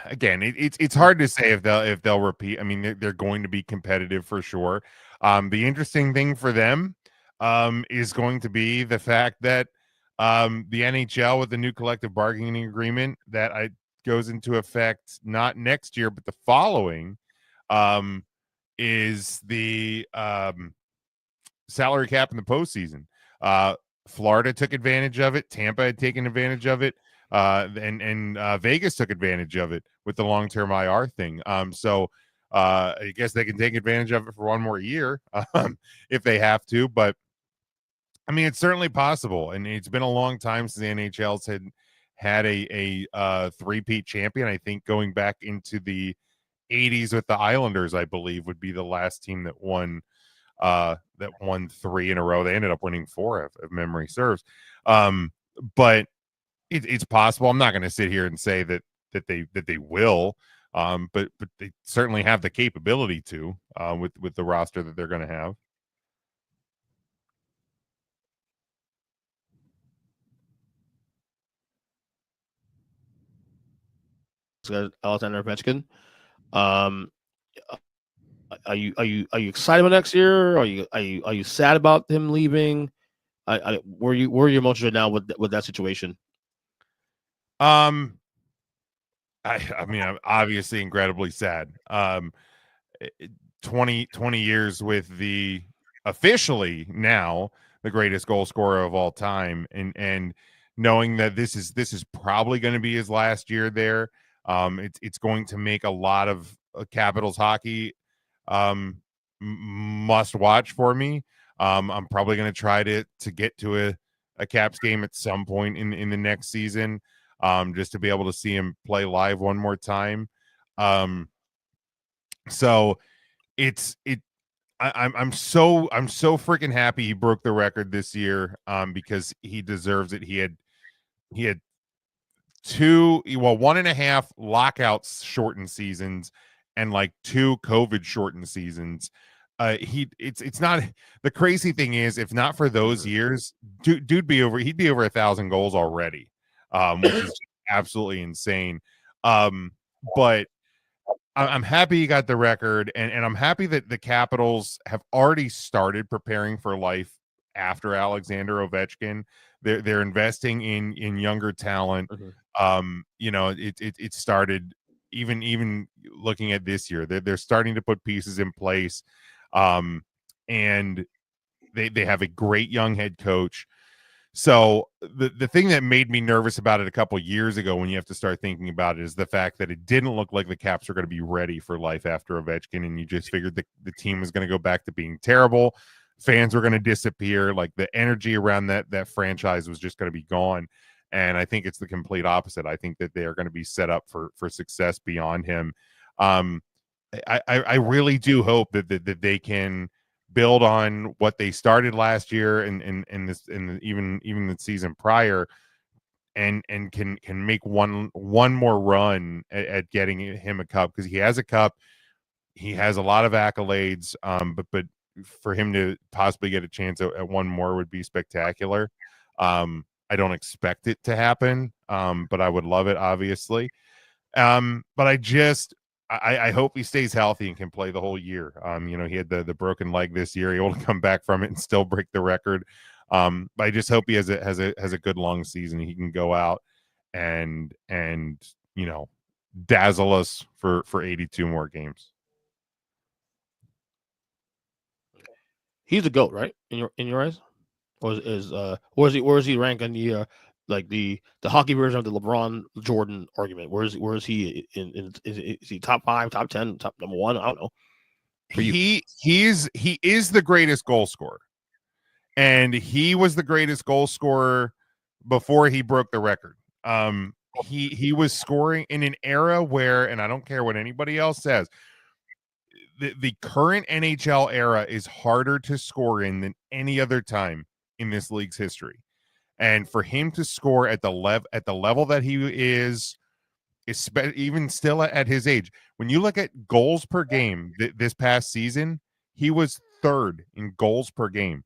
again, it's hard to say if they'll repeat. I mean, they're going to be competitive for sure. The interesting thing for them is going to be the fact that the NHL, with the new collective bargaining agreement that goes into effect not next year but the following, is the salary cap in the postseason. Florida took advantage of it. Tampa had taken advantage of it. and Vegas took advantage of it with the long-term IR thing. So I guess they can take advantage of it for one more year if they have to. But I mean, it's certainly possible, and it's been a long time since the NHL's had a three-peat champion. I think going back into the 80s with the Islanders, I believe, would be the last team that won 3 in a row. They ended up winning 4 if memory serves. But it's possible. I'm not going to sit here and say that they will, but they certainly have the capability to with the roster that they're going to have. Alexander Ovechkin. Are you excited about next year? Are you sad about him leaving? Where are your emotions right now with that situation? I mean, I'm obviously incredibly sad. 20 years with the officially now the greatest goal scorer of all time, and knowing that this is probably going to be his last year there. It's going to make a lot of Capitals hockey must watch for me. I'm probably going to try to get to a Caps game at some point in the next season, just to be able to see him play live one more time. So I'm so freaking happy he broke the record this year, because he deserves it. He had 1.5 lockouts shortened seasons and like 2 COVID shortened seasons. It's not, the crazy thing is, if not for those years, he'd be over 1,000 goals already, which is absolutely insane. But I'm happy he got the record, and I'm happy that the Capitals have already started preparing for life after Alexander Ovechkin. They're investing in younger talent. It started even looking at this year. They're starting to put pieces in place, and they have a great young head coach. So the thing that made me nervous about it a couple years ago, when you have to start thinking about it, is the fact that it didn't look like the Caps were going to be ready for life after Ovechkin, and you just figured the team was going to go back to being terrible. Fans were going to disappear. Like, the energy around that franchise was just going to be gone. And I think it's the complete opposite. I think that they are going to be set up for success beyond him. I really do hope that they can build on what they started last year and even the season prior, and can make one more run at getting him a cup, because he has a cup. He has a lot of accolades, but for him to possibly get a chance at one more would be spectacular. I don't expect it to happen, but I would love it, obviously. But I hope he stays healthy and can play the whole year. He had the broken leg this year. He able to come back from it and still break the record. But I just hope he has a good long season. He can go out and dazzle us for 82 more games. He's a GOAT, right? In your eyes, or is he ranked in the the hockey version of the LeBron Jordan argument? Where is he is he top 5, top 10, top number 1? I don't know. He is the greatest goal scorer, and he was the greatest goal scorer before he broke the record. He was scoring in an era where, and I don't care what anybody else says, the current NHL era is harder to score in than any other time in this league's history. And for him to score at the level that he is even still at his age, when you look at goals per game this past season, he was 3rd in goals per game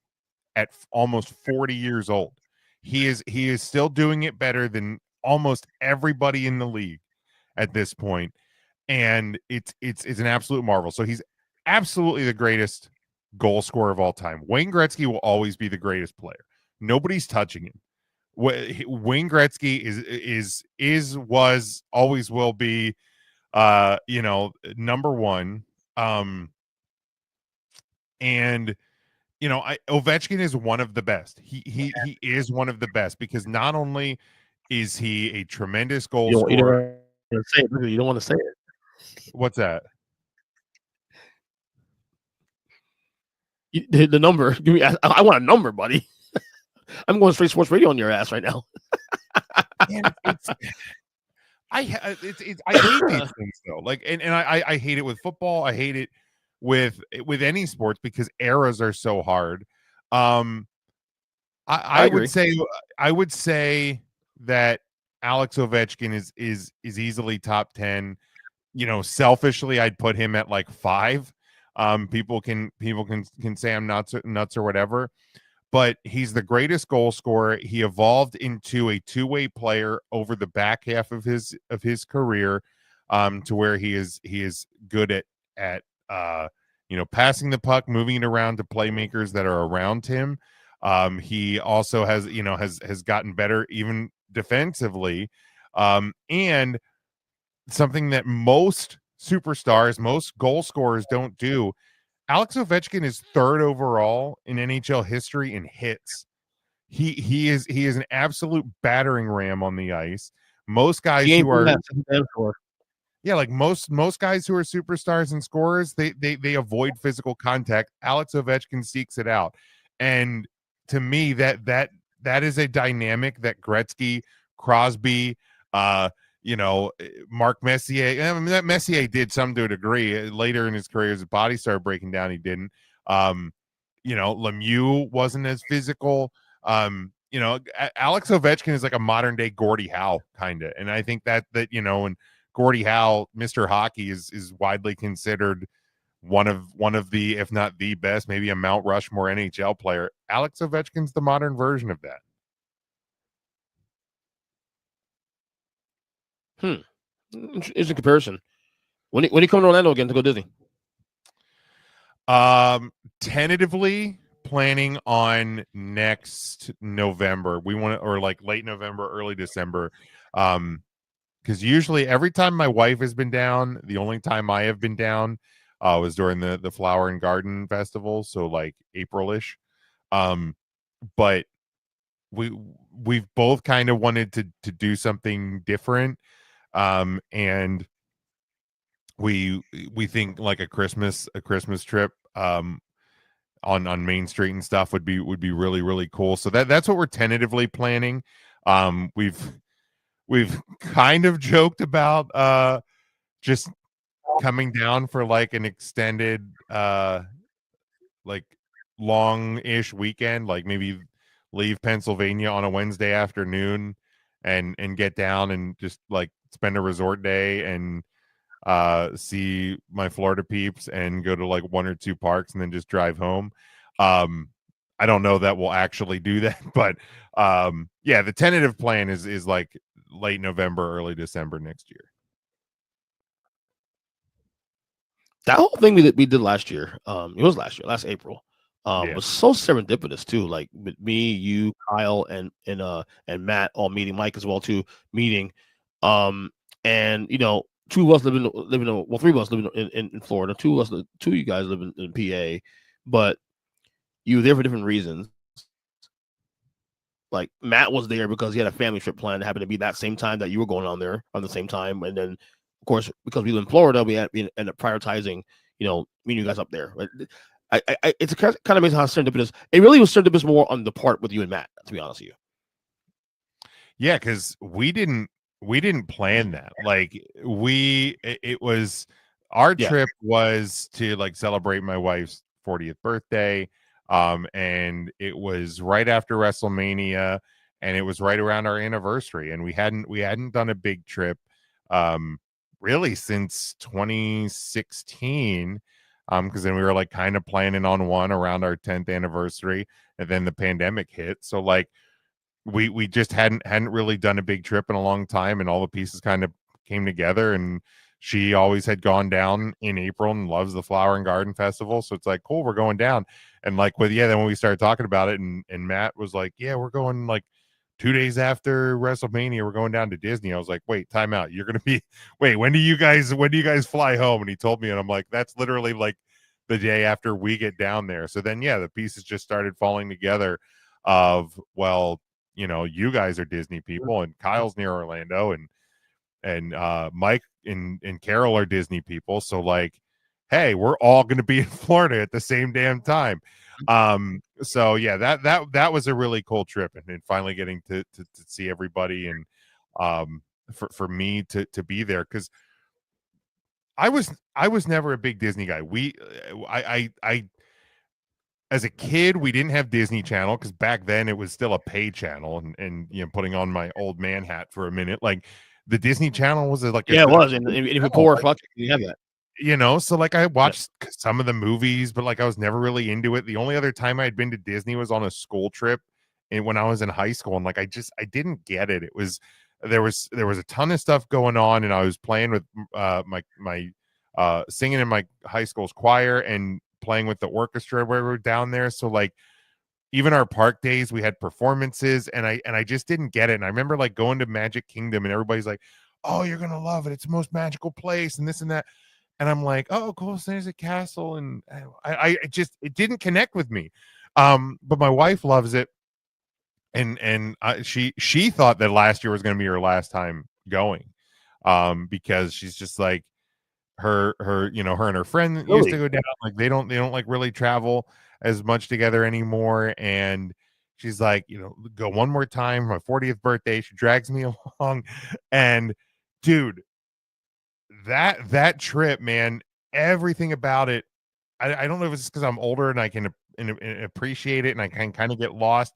at almost 40 years old. He is still doing it better than almost everybody in the league at this point, and it's an absolute marvel. So he's absolutely the greatest goal scorer of all time. Wayne Gretzky will always be the greatest player. Nobody's touching him. Wayne Gretzky was always will be number 1. And Ovechkin is one of the best. He is one of the best, because not only Is he a tremendous goal You scorer? don't want to say it. You don't want to say it. What's that? The number. Give me. I want a number, buddy. I'm going straight sports radio on your ass right now. Man, I hate these things though. Like, and I hate it with football. I hate it with any sports because eras are so hard. I would say that Alex Ovechkin is easily top 10. You know, selfishly, I'd put him at like 5. People can say I'm nuts or whatever, but he's the greatest goal scorer. He evolved into a two-way player over the back half of his career, to where he is good at passing the puck, moving it around to playmakers that are around him. He also has gotten better even defensively, and something that most superstars, most goal scorers don't do. Alex Ovechkin is 3rd overall in NHL history in hits. He is an absolute battering ram on the ice. Most guys who are most guys who are superstars and scorers, they avoid physical contact. Alex Ovechkin seeks it out, and to me that is a dynamic that Gretzky, Crosby, Mark Messier. I mean, that Messier did some to a degree. Later in his career, as his body started breaking down, he didn't. Lemieux wasn't as physical. Alex Ovechkin is like a modern day Gordie Howe kind of, and I think that and Gordie Howe, Mr. Hockey, is widely considered one of the, if not the best, maybe a Mount Rushmore NHL player. Alex Ovechkin's the modern version of that. It's a comparison. When you come to Orlando again to go Disney? Tentatively planning on next November. We want to, or like late November, early December. Because usually every time my wife has been down, the only time I have been down was during the Flower and Garden Festival, so like April-ish. But we've both kind of wanted to do something different. And we think like a Christmas trip on Main Street and stuff would be really, really cool. So that's what we're tentatively planning. We've kind of joked about just coming down for like an extended like long-ish weekend, like maybe leave Pennsylvania on a Wednesday afternoon and get down and just like spend a resort day and see my Florida peeps and go to like 1 or 2 parks and then just drive home. I don't know that we'll actually do that, but the tentative plan is like late November, early December next year. That whole thing we did last year, it was last April, was so serendipitous too. Like with me, you, Kyle, and Matt all meeting, Mike as well too, meeting. And 2 of us living 3 of us living in Florida, 2 of you guys live in PA, but you were there for different reasons. Like Matt was there because he had a family trip planned that happened to be that same time that you were going on there on the same time, and then of course because we live in Florida, we ended up prioritizing meeting you guys up there. But it's kind of amazing how serendipitous. It really was serendipitous more on the part with you and Matt, to be honest with you. Yeah, because we didn't plan that. Like it was our trip was to like celebrate my wife's 40th birthday. And it was right after WrestleMania, and it was right around our anniversary, and we hadn't done a big trip really since 2016, because then we were like kind of planning on one around our 10th anniversary, and then the pandemic hit. So like we just hadn't really done a big trip in a long time, and all the pieces kind of came together. And she always had gone down in April and loves the Flower and Garden Festival, so it's like, cool, we're going down. And like then when we started talking about it, and Matt was like, yeah, we're going like 2 days after WrestleMania, we're going down to Disney. I was like, wait, time out. You're gonna be when do you guys fly home? And he told me, and I'm like, that's literally like the day after we get down there. So then the pieces just started falling together of, well, you know, you guys are Disney people, and Kyle's near Orlando, and Mike and Carol are Disney people. So like, hey, we're all going to be in Florida at the same damn time. So yeah, that was a really cool trip, and finally getting to see everybody, and for me to be there, because I was never a big Disney guy. I as a kid, we didn't have Disney Channel, because back then it was still a pay channel, and you know, putting on my old man hat for a minute, like the Disney Channel was like it was, and if you poor fuck, you have that. You know, so like I watched some of the movies, but like I was never really into it. The only other time I had been to Disney was on a school trip, and when I was in high school, and like I didn't get it. It was there was a ton of stuff going on, and I was playing with my singing in my high school's choir and playing with the orchestra where we were down there. So like even our park days, we had performances, and I just didn't get it. And I remember like going to Magic Kingdom, and everybody's like, "Oh, you're gonna love it. It's the most magical place," and this and that. And I'm like, "Oh, cool. So there's a castle," and I just, it didn't connect with me. But my wife loves it, and she thought that last year was going to be her last time going, because she's just like, her you know, her and her friend used to go down, like they don't like really travel as much together anymore, and she's like, you know, go one more time, my 40th birthday. She drags me along, and dude, that trip, man, everything about it, I don't know if it's because I'm older and I can appreciate it, and I can kind of get lost,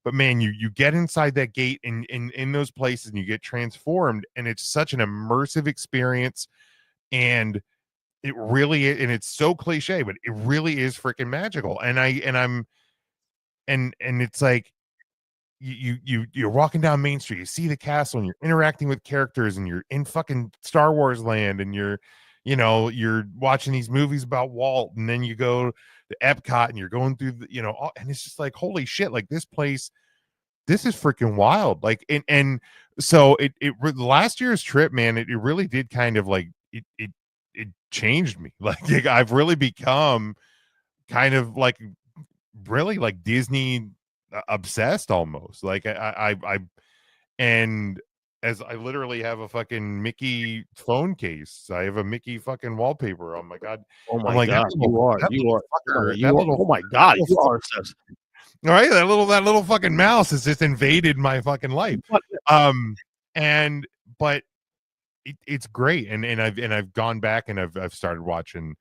but man, you get inside that gate, and in those places, and you get transformed, and it's such an immersive experience, and it really is, and it's so cliche, but it really is freaking magical. And it's like you're walking down Main Street, you see the castle, and you're interacting with characters, and you're in fucking Star Wars land, and you're watching these movies about Walt, and then you go to Epcot, and you're going through the, you know, and it's just like, holy shit, like this place, this is freaking wild. Like, and so last year's trip, man, it really did kind of like, it changed me. Like I've really become kind of like really like Disney obsessed almost. Like I and as I literally have a fucking Mickey phone case, I have a Mickey fucking wallpaper. Oh my god! Oh my like, god! You are. Oh my god! You are obsessed. All right, that little fucking mouse has just invaded my fucking life. And but it's great, and I've gone back, and I've started watching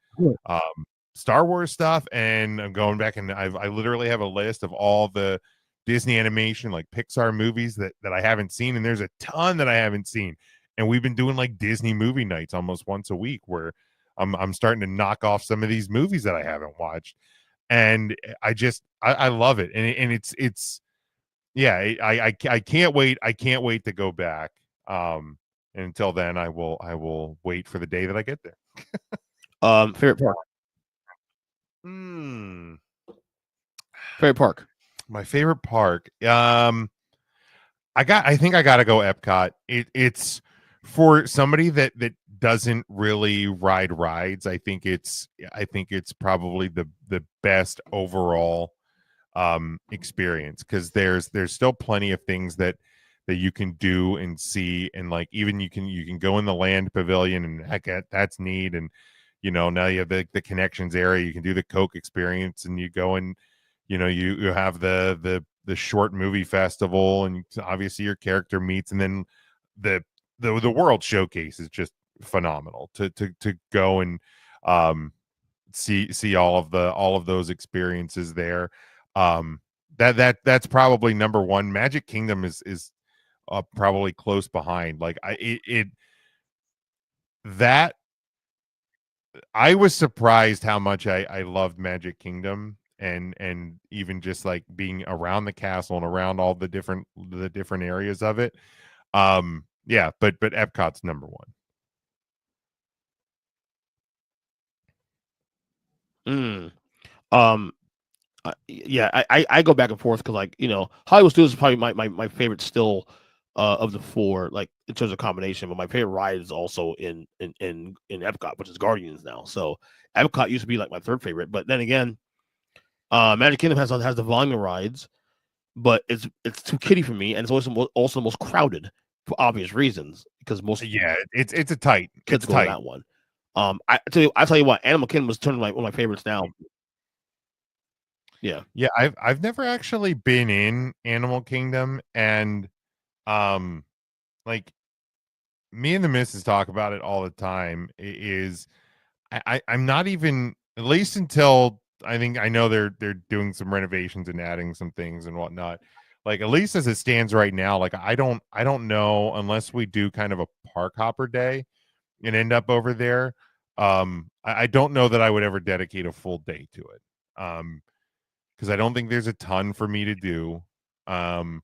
Star Wars stuff, and I'm going back, and I literally have a list of all the Disney animation, like Pixar movies that I haven't seen, and there's a ton that I haven't seen. And we've been doing like Disney movie nights almost once a week, where I'm starting to knock off some of these movies that I haven't watched, and I love it, and it's yeah, I can't wait. I can't wait to go back. And until then, I will wait for the day that I get there. Favorite park. Favorite park. My favorite park. I think I gotta go Epcot. It's for somebody that doesn't really ride rides. I think it's probably the best overall experience, because there's still plenty of things that you can do and see, and like even you can go in the land pavilion, and heck, that's neat. And you know, now you have the connections area, you can do the Coke experience, and you go and you know, you have the short movie festival, and obviously your character meets, and then the world showcase is just phenomenal to go and see all of those experiences there. That's probably number one. Magic Kingdom is probably close behind. Like I was surprised how much I loved Magic Kingdom, and even just like being around the castle and around all the different areas of it. Yeah, but Epcot's number one. Yeah, I go back and forth, because like, you know, Hollywood Studios is probably my favorite still of the four, like in terms of combination. But my favorite ride is also in Epcot, which is Guardians now. So Epcot used to be like my third favorite, but then again, Magic Kingdom has the volume of rides, but it's too kiddie for me, and it's also the most crowded for obvious reasons because most it's a tight kids go to that one. I tell you what, Animal Kingdom was turning one of my favorites now. Yeah. I've never actually been in Animal Kingdom, and like me and the missus talk about it all the time. I'm not even, at least until I know they're doing some renovations and adding some things and whatnot. Like, at least as it stands right now, like I don't unless we do kind of a park hopper day and end up over there. I don't know that I would ever dedicate a full day to it. Because I don't think there's a ton for me to do. There's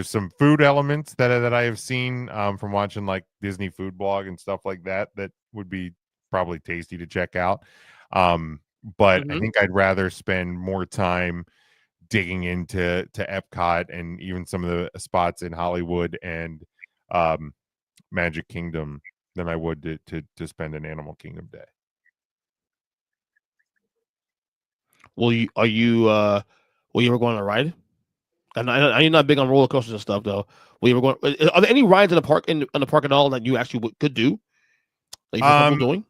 some food elements that I have seen from watching like Disney food blog and stuff like that would be probably tasty to check out. But I think I'd rather spend more time digging into Epcot and even some of the spots in Hollywood and Magic Kingdom than I would to spend an Animal Kingdom day. Will you ever go on a ride? And I know you're not big on roller coasters and stuff, though. Will you ever go? Are there any rides in the park at all that you actually could do? That you feel comfortable doing?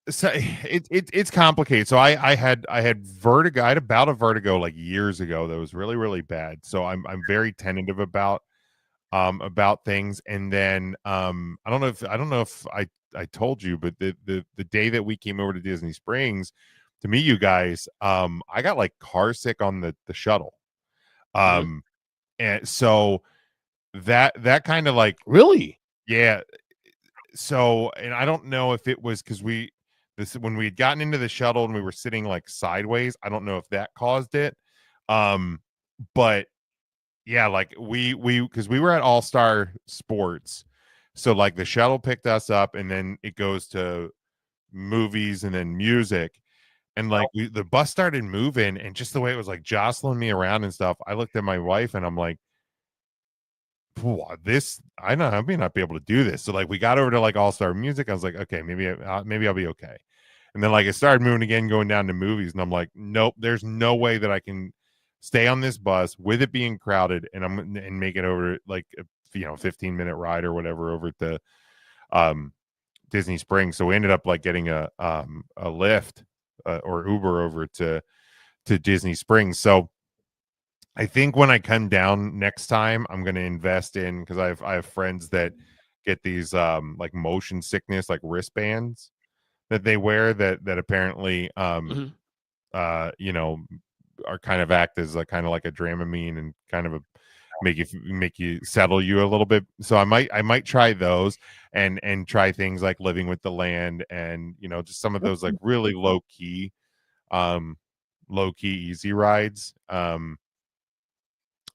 So it's complicated. So I had vertigo. I had a bout of vertigo like years ago that was really, really bad. So I'm very tentative about things. And then I don't know if I told you, but the day that we came over to Disney Springs to meet you guys, I got like car sick on the shuttle. And so that kind of like, really, yeah. So, and I don't know if it was because when we had gotten into the shuttle and we were sitting like sideways, I don't know if that caused it. But yeah, like because we were at All Star Sports, so like the shuttle picked us up and then it goes to movies and then music. And like the bus started moving, and just the way it was like jostling me around and stuff, I looked at my wife and I'm like, I may not be able to do this. So like we got over to like All Star Music. I was like, okay, maybe I'll be okay. And then like it started moving again, going down to movies, and I'm like, nope, there's no way that I can stay on this bus with it being crowded and make it over like a 15-minute ride or whatever over to Disney Springs. So we ended up like getting a Lyft or Uber over to Disney Springs. So I think when I come down next time, I'm going to invest in, because I have friends that get these like motion sickness like wristbands that they wear that apparently are kind of act as like kind of like a Dramamine and kind of make you settle you a little bit. So I might try those and try things like Living with the Land and just some of those like really low key easy rides.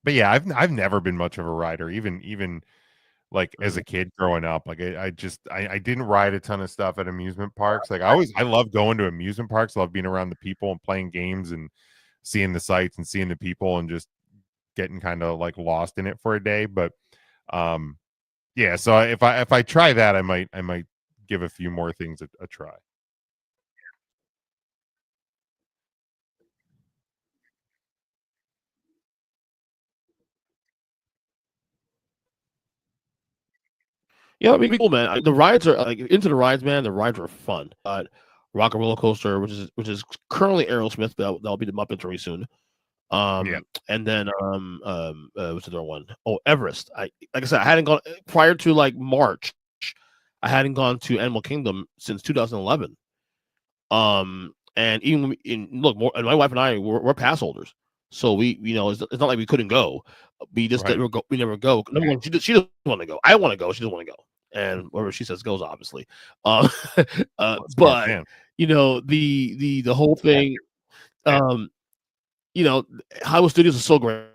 But yeah, I've never been much of a rider, even like as a kid growing up. Like I didn't ride a ton of stuff at amusement parks. Like I love going to amusement parks. I love being around the people and playing games and seeing the sights and seeing the people and just getting kind of like lost in it for a day. But yeah, so if I try that, I might give a few more things a try. Yeah, that'd be cool, man. The rides are like into the rides, man. The rides are fun. Rock and Roller Coaster, which is currently Aerosmith, that'll be the Muppets very soon. And then what's the other one? Oh, Everest. Like I said, I hadn't gone prior to like March. I hadn't gone to Animal Kingdom since 2011. And even and my wife and I we're pass holders, so we it's not like we couldn't go. We just we never go. Number one, she doesn't want to go. I want to go. She doesn't want to go. And whatever she says goes, obviously. But the whole thing. Hollywood Studios is so great.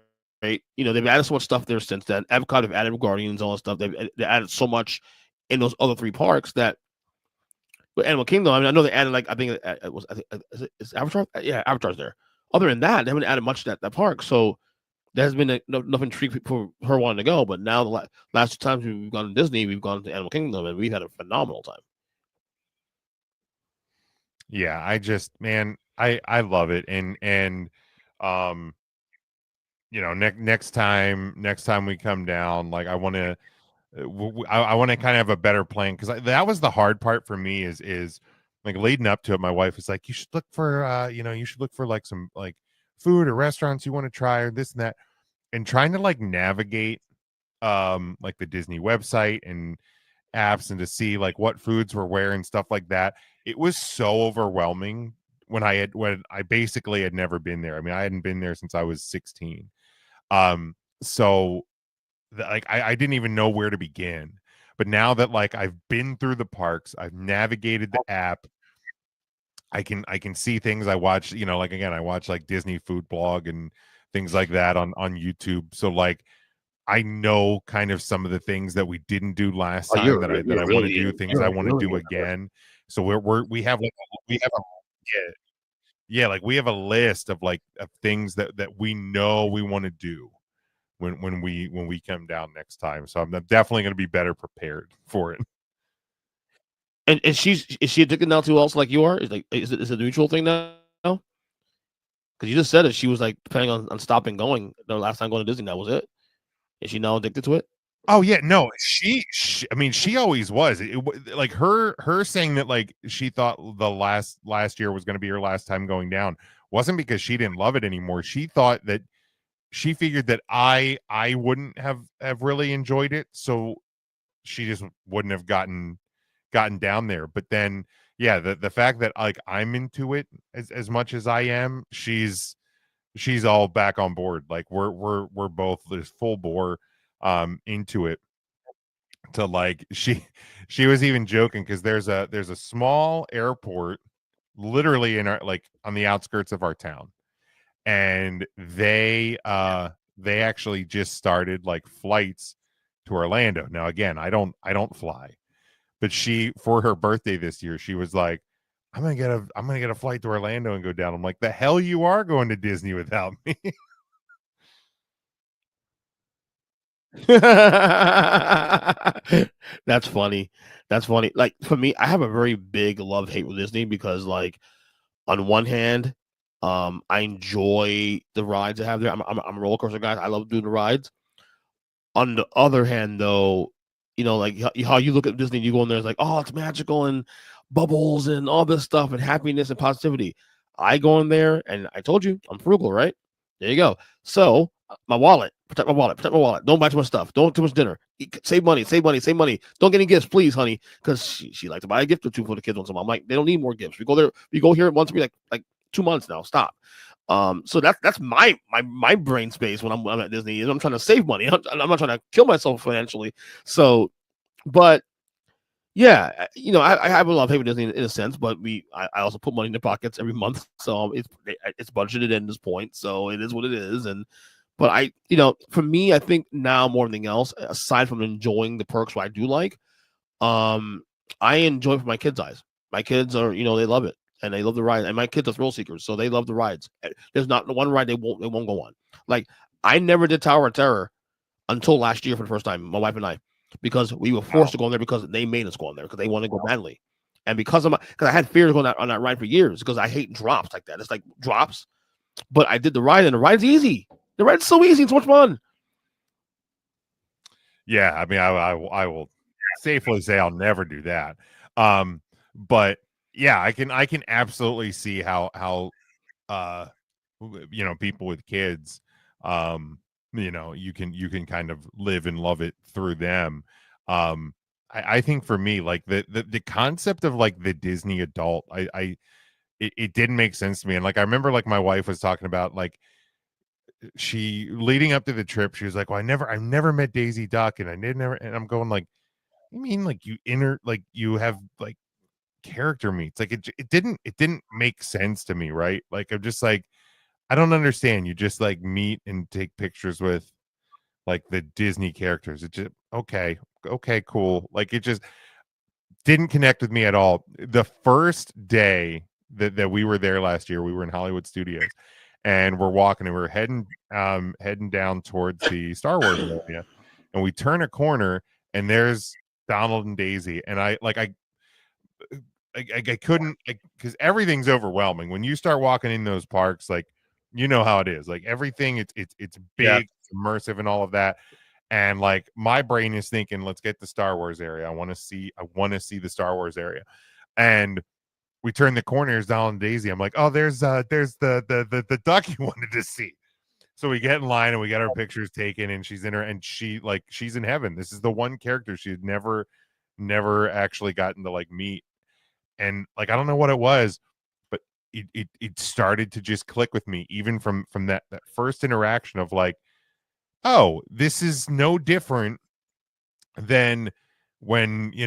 They've added so much stuff there since then. Epcot have added Guardians, all that stuff. They added so much in those other three parks that. But Animal Kingdom, I mean, I know they added is Avatar? Yeah, Avatar's there. Other than that, they haven't added much to that park. So there has been enough intrigue for her wanting to go. But now the last two times we've gone to Disney, we've gone to Animal Kingdom, and we've had a phenomenal time. Yeah, I love it, and Next time we come down, like I want to I want to kind of have a better plan, because that was the hard part for me is like leading up to it. My wife was like, you should look for like some like food or restaurants you want to try or this and that, and trying to like navigate like the Disney website and apps and to see like what foods were where and stuff like that. It was so overwhelming when I basically had never been there. I mean, I hadn't been there since I was 16. So I didn't even know where to begin. But now that like I've been through the parks, I've navigated the app, I can see things. I watch, like again, I watch like Disney food blog and things like that on YouTube. So like I know kind of some of the things that we didn't do last time that I want to do, things I want to do again. So we have like like we have a list of like of things that we know we want to do when we come down next time. So I'm definitely going to be better prepared for it. And is she addicted now to also like you are? Is it a mutual thing now? Because you just said it. She was like planning on stopping going the last time going to Disney. That was it. Is she now addicted to it? Oh yeah, no, she I mean, she always was. Like her saying that like she thought the last year was going to be her last time going down wasn't because she didn't love it anymore. She thought that she figured that I wouldn't have really enjoyed it, so she just wouldn't have gotten down there. But then yeah, the fact that like I'm into it as much as I am, she's all back on board. Like we're both this full bore into it. To like she was even joking because there's a small airport literally in our like on the outskirts of our town, and they actually just started like flights to Orlando. Now again, I don't fly, but she, for her birthday this year, she was like, I'm gonna get a flight to Orlando and go down. I'm like, the hell you are going to Disney without me? That's funny. Like for me, I have a very big love hate with Disney because like on one hand, I enjoy the rides I have there. I'm a roller coaster guy. I love doing the rides. On the other hand, though, like how you look at Disney, you go in there, it's like, oh, it's magical and bubbles and all this stuff and happiness and positivity. I go in there and I told you I'm frugal, right? There you go. So my wallet, protect my wallet. Don't buy too much stuff. Don't too much dinner. Save money. Don't get any gifts, please, honey, because she likes to buy a gift or two for the kids once in a while. I'm like, they don't need more gifts. We go here once every like 2 months now. Stop. So that's my brain space when I'm at Disney. I'm trying to save money. I'm not trying to kill myself financially. So, but yeah, I have a lot of hate with Disney in a sense, but I also put money in their pockets every month, so it's budgeted at this point, so it is what it is. But for me, I think now more than anything else, aside from enjoying the perks, what I do like, I enjoy it from my kids' eyes. My kids are, they love it. And they love the ride. And my kids are thrill seekers, so they love the rides. There's not one ride they won't go on. Like I never did Tower of Terror until last year for the first time, my wife and I, because we were forced to go on there because they made us go on there because they wanted to go badly. And because I had fears going on that ride for years because I hate drops like that. It's like drops. But I did the ride and the ride's easy. The ride's so easy. It's so much fun. Yeah, I mean, I will safely say I'll never do that. But yeah, I can absolutely see how people with kids, you can kind of live and love it through them. I think for me, like the concept of like the Disney adult, it didn't make sense to me. And like I remember like my wife was talking about like she leading up to the trip, she was like, well, I've never met Daisy Duck, and and I'm going like, you mean like you have like character meets? Like it didn't make sense to me, right? Like I'm just like, I don't understand. You just like meet and take pictures with like the Disney characters. It just okay, cool. Like it just didn't connect with me at all. The first day that we were there last year, we were in Hollywood Studios, and we're walking and we're heading down towards the Star Wars area, and we turn a corner and there's Donald and Daisy, and I couldn't, because everything's overwhelming when you start walking in those parks. Like you know how it is. Like everything, it's big, it's immersive, and all of that. And like my brain is thinking, let's get the Star Wars area. I want to see the Star Wars area. And we turn the corners down Daisy. I'm like, oh, there's the duck you wanted to see. So we get in line and we get our pictures taken, and she's in her, and she's in heaven. This is the one character she had never actually gotten to like meet. And like I don't know what it was, but it started to just click with me, even from that first interaction of like, oh, this is no different than when you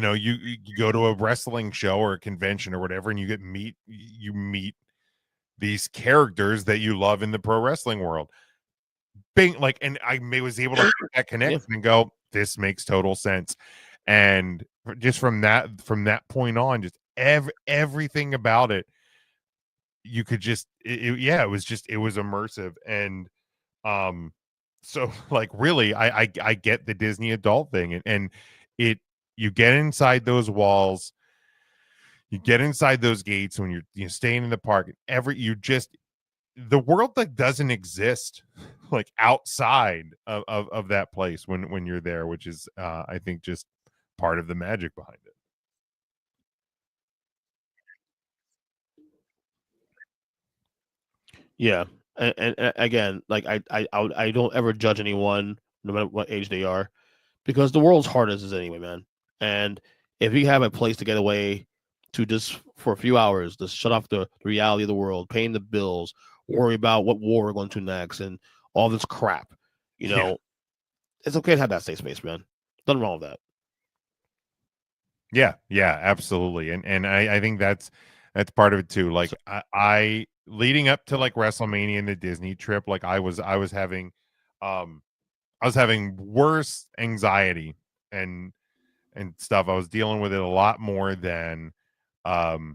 go to a wrestling show or a convention or whatever, and you meet these characters that you love in the pro wrestling world. Bing, like, and I was able to make that connection and go, this makes total sense. And just from that point on, just everything about it, you could just it was immersive. And so like really I get the Disney adult thing, and you get inside those walls, you get inside those gates when you're staying in the park, the world that doesn't exist like outside of that place when you're there, which is I think just part of the magic behind it. Yeah, and again, like I don't ever judge anyone, no matter what age they are, because the world's hard as is anyway, man. And if you have a place to get away to just for a few hours, just shut off the reality of the world, paying the bills, worry about what war we're going to next, and all this crap, it's okay to have that safe space, man. Nothing wrong with that. Yeah, absolutely. And I think that's part of it too. Like I leading up to like WrestleMania and the Disney trip, like I was having worse anxiety and stuff. I was dealing with it a lot more than I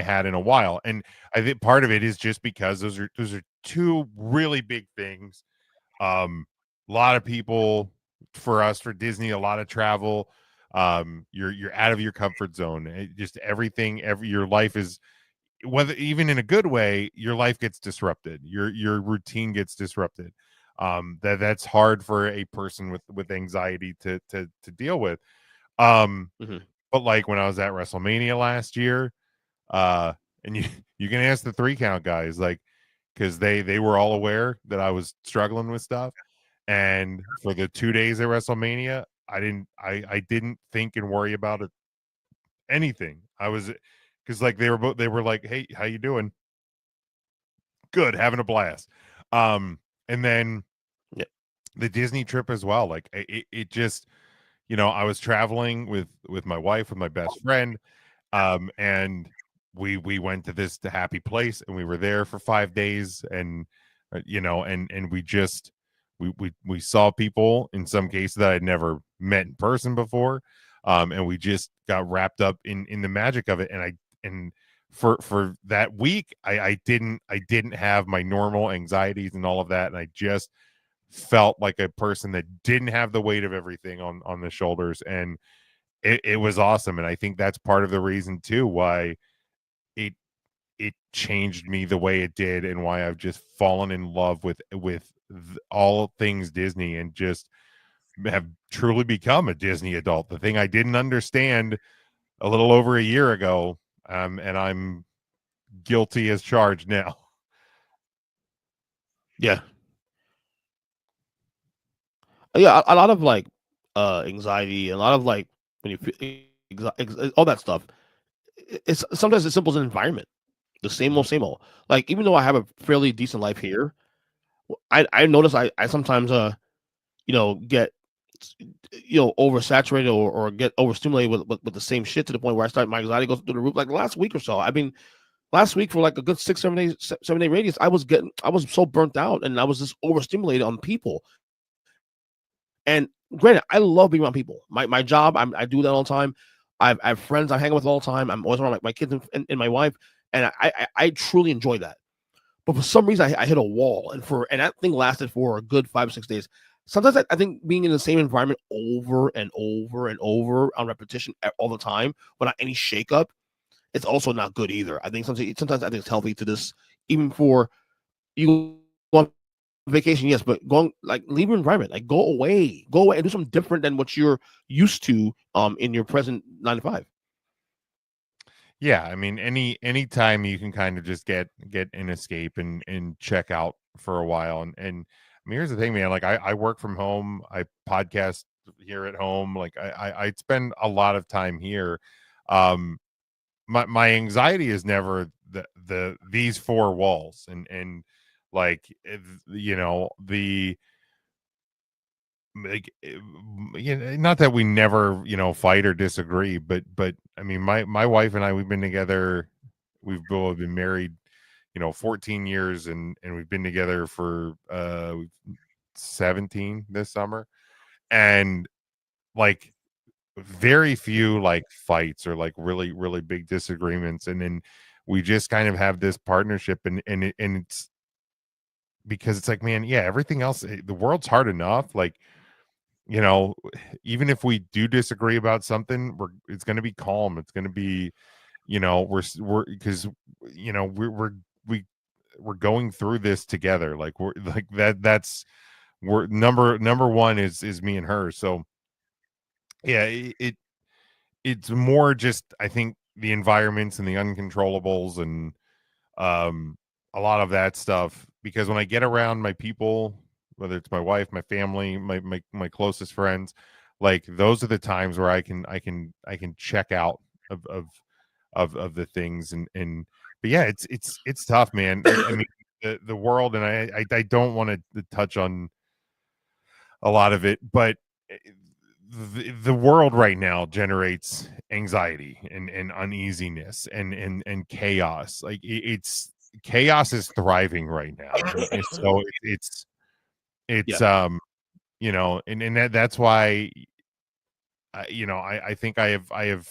had in a while. And I think part of it is just because those are two really big things. A lot of people, for Disney, a lot of travel. You're out of your comfort zone. Just everything, your life is, whether even in a good way, your life gets disrupted. Your routine gets disrupted. That's hard for a person with anxiety to deal with. But like when I was at WrestleMania last year, and you can ask the 3 count guys, like, because they were all aware that I was struggling with stuff. And for the 2 days at WrestleMania, I didn't think and worry about it, anything. I was, because like they were like, hey, how you doing? Good, having a blast. And then the Disney trip as well. Like it just, I was traveling with my wife, with my best friend, and we went to this happy place, and we were there for 5 days, and and we just we saw people, in some cases, that I'd never met in person before, and we just got wrapped up in the magic of it. And for that week, I didn't have my normal anxieties and all of that, and I just felt like a person that didn't have the weight of everything on the shoulders. And it was awesome. And I think that's part of the reason too why it changed me the way it did, and why I've just fallen in love with all things Disney, and just have truly become a Disney adult. The thing I didn't understand a little over a year ago, and I'm guilty as charged now. Yeah. Yeah, a lot of like anxiety, a lot of like when you feel all that stuff. It's sometimes as simple as an environment. The same old. Like, even though I have a fairly decent life here, I notice I sometimes get oversaturated or get overstimulated with the same shit, to the point where my anxiety goes through the roof. Like last week or so, I mean, last week for like a good 7 day radius, I was so burnt out, and I was just overstimulated on people. And granted, I love being around people. My job, I do that all the time. I have friends I'm hanging with all the time. I'm always around my kids and my wife, and I truly enjoy that. But for some reason, I hit a wall, and that thing lasted for a good 5 or 6 days. Sometimes I think being in the same environment over and over and over on repetition all the time, without any shakeup, it's also not good either. I think sometimes I think it's healthy to just even for you on vacation, yes, but leave your environment, like go away and do something different than what you're used to in your present 9 to 5. Yeah, I mean, any time you can kind of just get an escape and check out for a while. And I mean, here's the thing, man. Like I work from home, I podcast here at home. Like I spend a lot of time here. My anxiety is never these four walls and like the like not that we never fight or disagree, but I mean my wife and I, we've been together, we've both been married 14 years, and we've been together for 17 this summer, and like very few like fights or like really really big disagreements, and then we just kind of have this partnership, and it's because it's like, man, yeah, everything else, the world's hard enough, like even if we do disagree about something, it's going to be calm, it's going to be we're because we're going through this together, like we're like that's we're number one is me and her. So yeah, it's more just, I think, the environments and the uncontrollables and a lot of that stuff, because when I get around my people, whether it's my wife, my family, my closest friends, like those are the times where I can check out of the things, and but yeah, it's tough, man. I mean the world, and I don't want to touch on a lot of it, but the world right now generates anxiety and uneasiness and chaos. Like it's chaos is thriving right now, and so it's Yeah. and that's why I think I have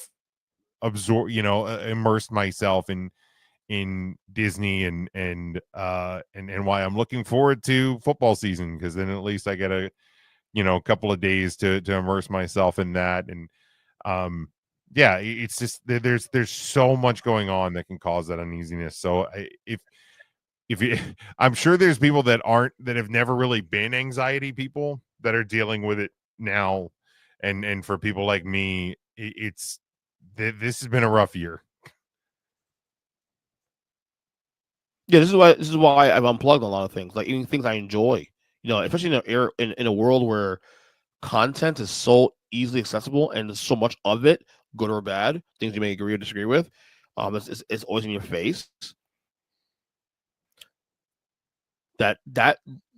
absorbed, immersed myself in Disney, and why I'm looking forward to football season, because then at least I get a couple of days to immerse myself in that. And yeah, it's just there's so much going on that can cause that uneasiness. So if you, I'm sure there's people that have never really been anxiety people that are dealing with it now, and for people like me, this has been a rough year. Yeah, this is why I've unplugged a lot of things, like even things I enjoy. Especially in a world where content is so easily accessible and there's so much of it, good or bad, things you may agree or disagree with. It's always in your face. That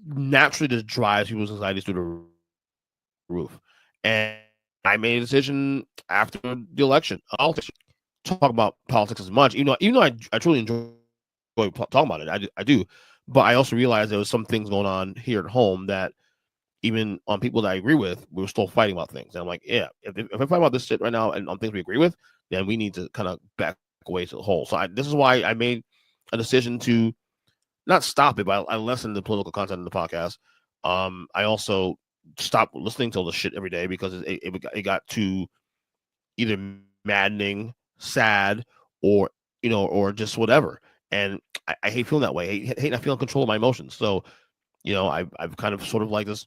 naturally just drives people's anxieties through the roof. And I made a decision after the election. I'll talk about politics as much, even though I truly enjoy talking about it. I do, but I also realized there was some things going on here at home that even on people that I agree with, we were still fighting about things. And I'm like, yeah, if I fight about this shit right now and on things we agree with, then we need to kind of back away to the whole. So this is why I made a decision to not stop it, but I lessened the political content in the podcast. I also stopped listening to all the shit every day because it got too either maddening, sad, or or just whatever. And I hate feeling that way. I hate not feeling control of my emotions. So I've kind of sort of like this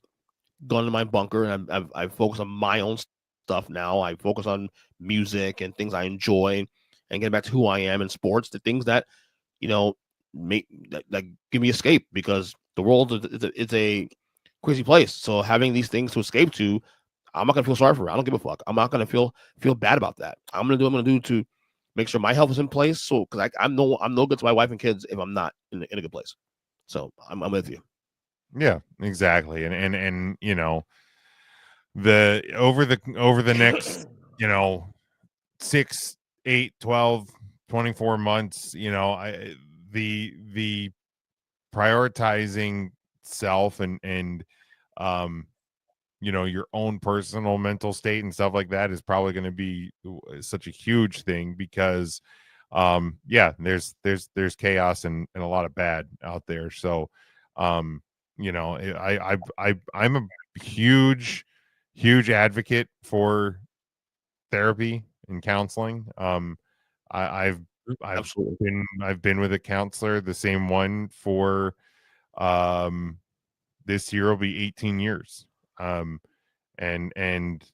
gone to my bunker, and I've focused on my own stuff now. I focus on music and things I enjoy, and get back to who I am in sports, the things that make that give me escape, because the world is a crazy place. So having these things to escape to, I'm not gonna feel sorry for it. I don't give a fuck. I'm not gonna feel bad about that. I'm gonna do what I'm gonna do to make sure my health is in place. So because I'm no good to my wife and kids if I'm not in a good place. So I'm with you. Yeah, exactly. And the over the next 6, 8, 12, 24 months, the prioritizing self and your own personal mental state and stuff like that is probably going to be such a huge thing, because yeah, there's chaos and a lot of bad out there. So I'm a huge advocate for therapy and counseling. I've Absolutely. I've been with a counselor, the same one for this year will be 18 years. And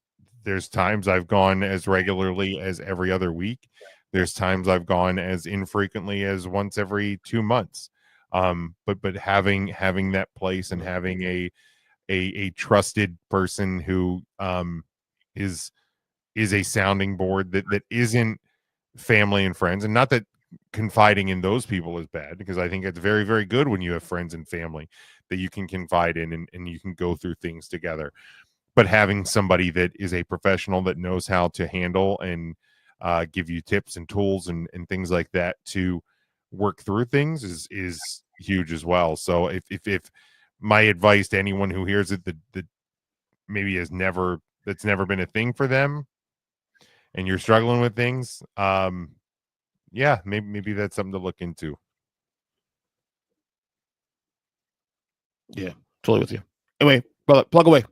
there's times I've gone as regularly as every other week. There's times I've gone as infrequently as once every 2 months. But having that place and having a trusted person who is a sounding board that isn't family and friends, and not that confiding in those people is bad, because I think it's very, very good when you have friends and family that you can confide in, and you can go through things together. But having somebody that is a professional that knows how to handle and give you tips and tools and things like that to work through things is huge as well. So if my advice to anyone who hears it that maybe that's never been a thing for them, and you're struggling with things, yeah, maybe that's something to look into. Yeah, totally with you. Anyway, brother, plug away.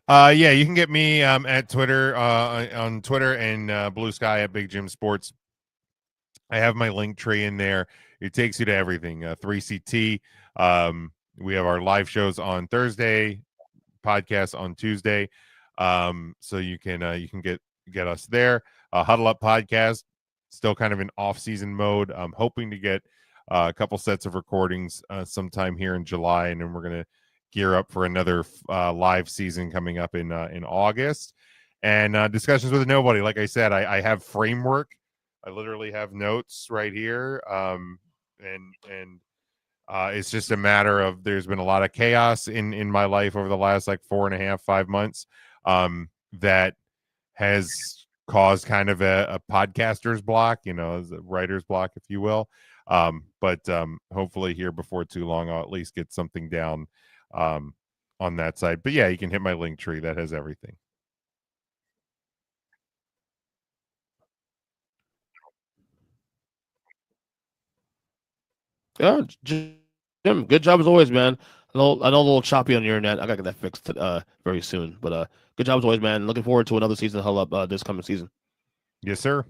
Yeah, you can get me at Twitter, on Twitter, and Blue Sky at Big Jim Sports. I have my link tree in there. It takes you to everything. 3CT. We have our live shows on Thursday, podcast on Tuesday. So you can get us there. Huddle Up Podcast, still kind of in off-season mode. I'm hoping to get a couple sets of recordings sometime here in July, and then we're gonna gear up for another live season coming up in August. And discussions with nobody. Like I said, I have framework. I literally have notes right here. And it's just a matter of, there's been a lot of chaos in my life over the last like 4.5, 5 months that has caused kind of a podcaster's block, a writer's block, if you will. But hopefully here before too long, I'll at least get something down on that side. But yeah, you can hit my link tree. That has everything. Yeah, Jim, good job as always, man. I know a little choppy on your internet. I gotta get that fixed very soon. But good job as always, man. Looking forward to another season of Huddle Up this coming season. Yes, sir.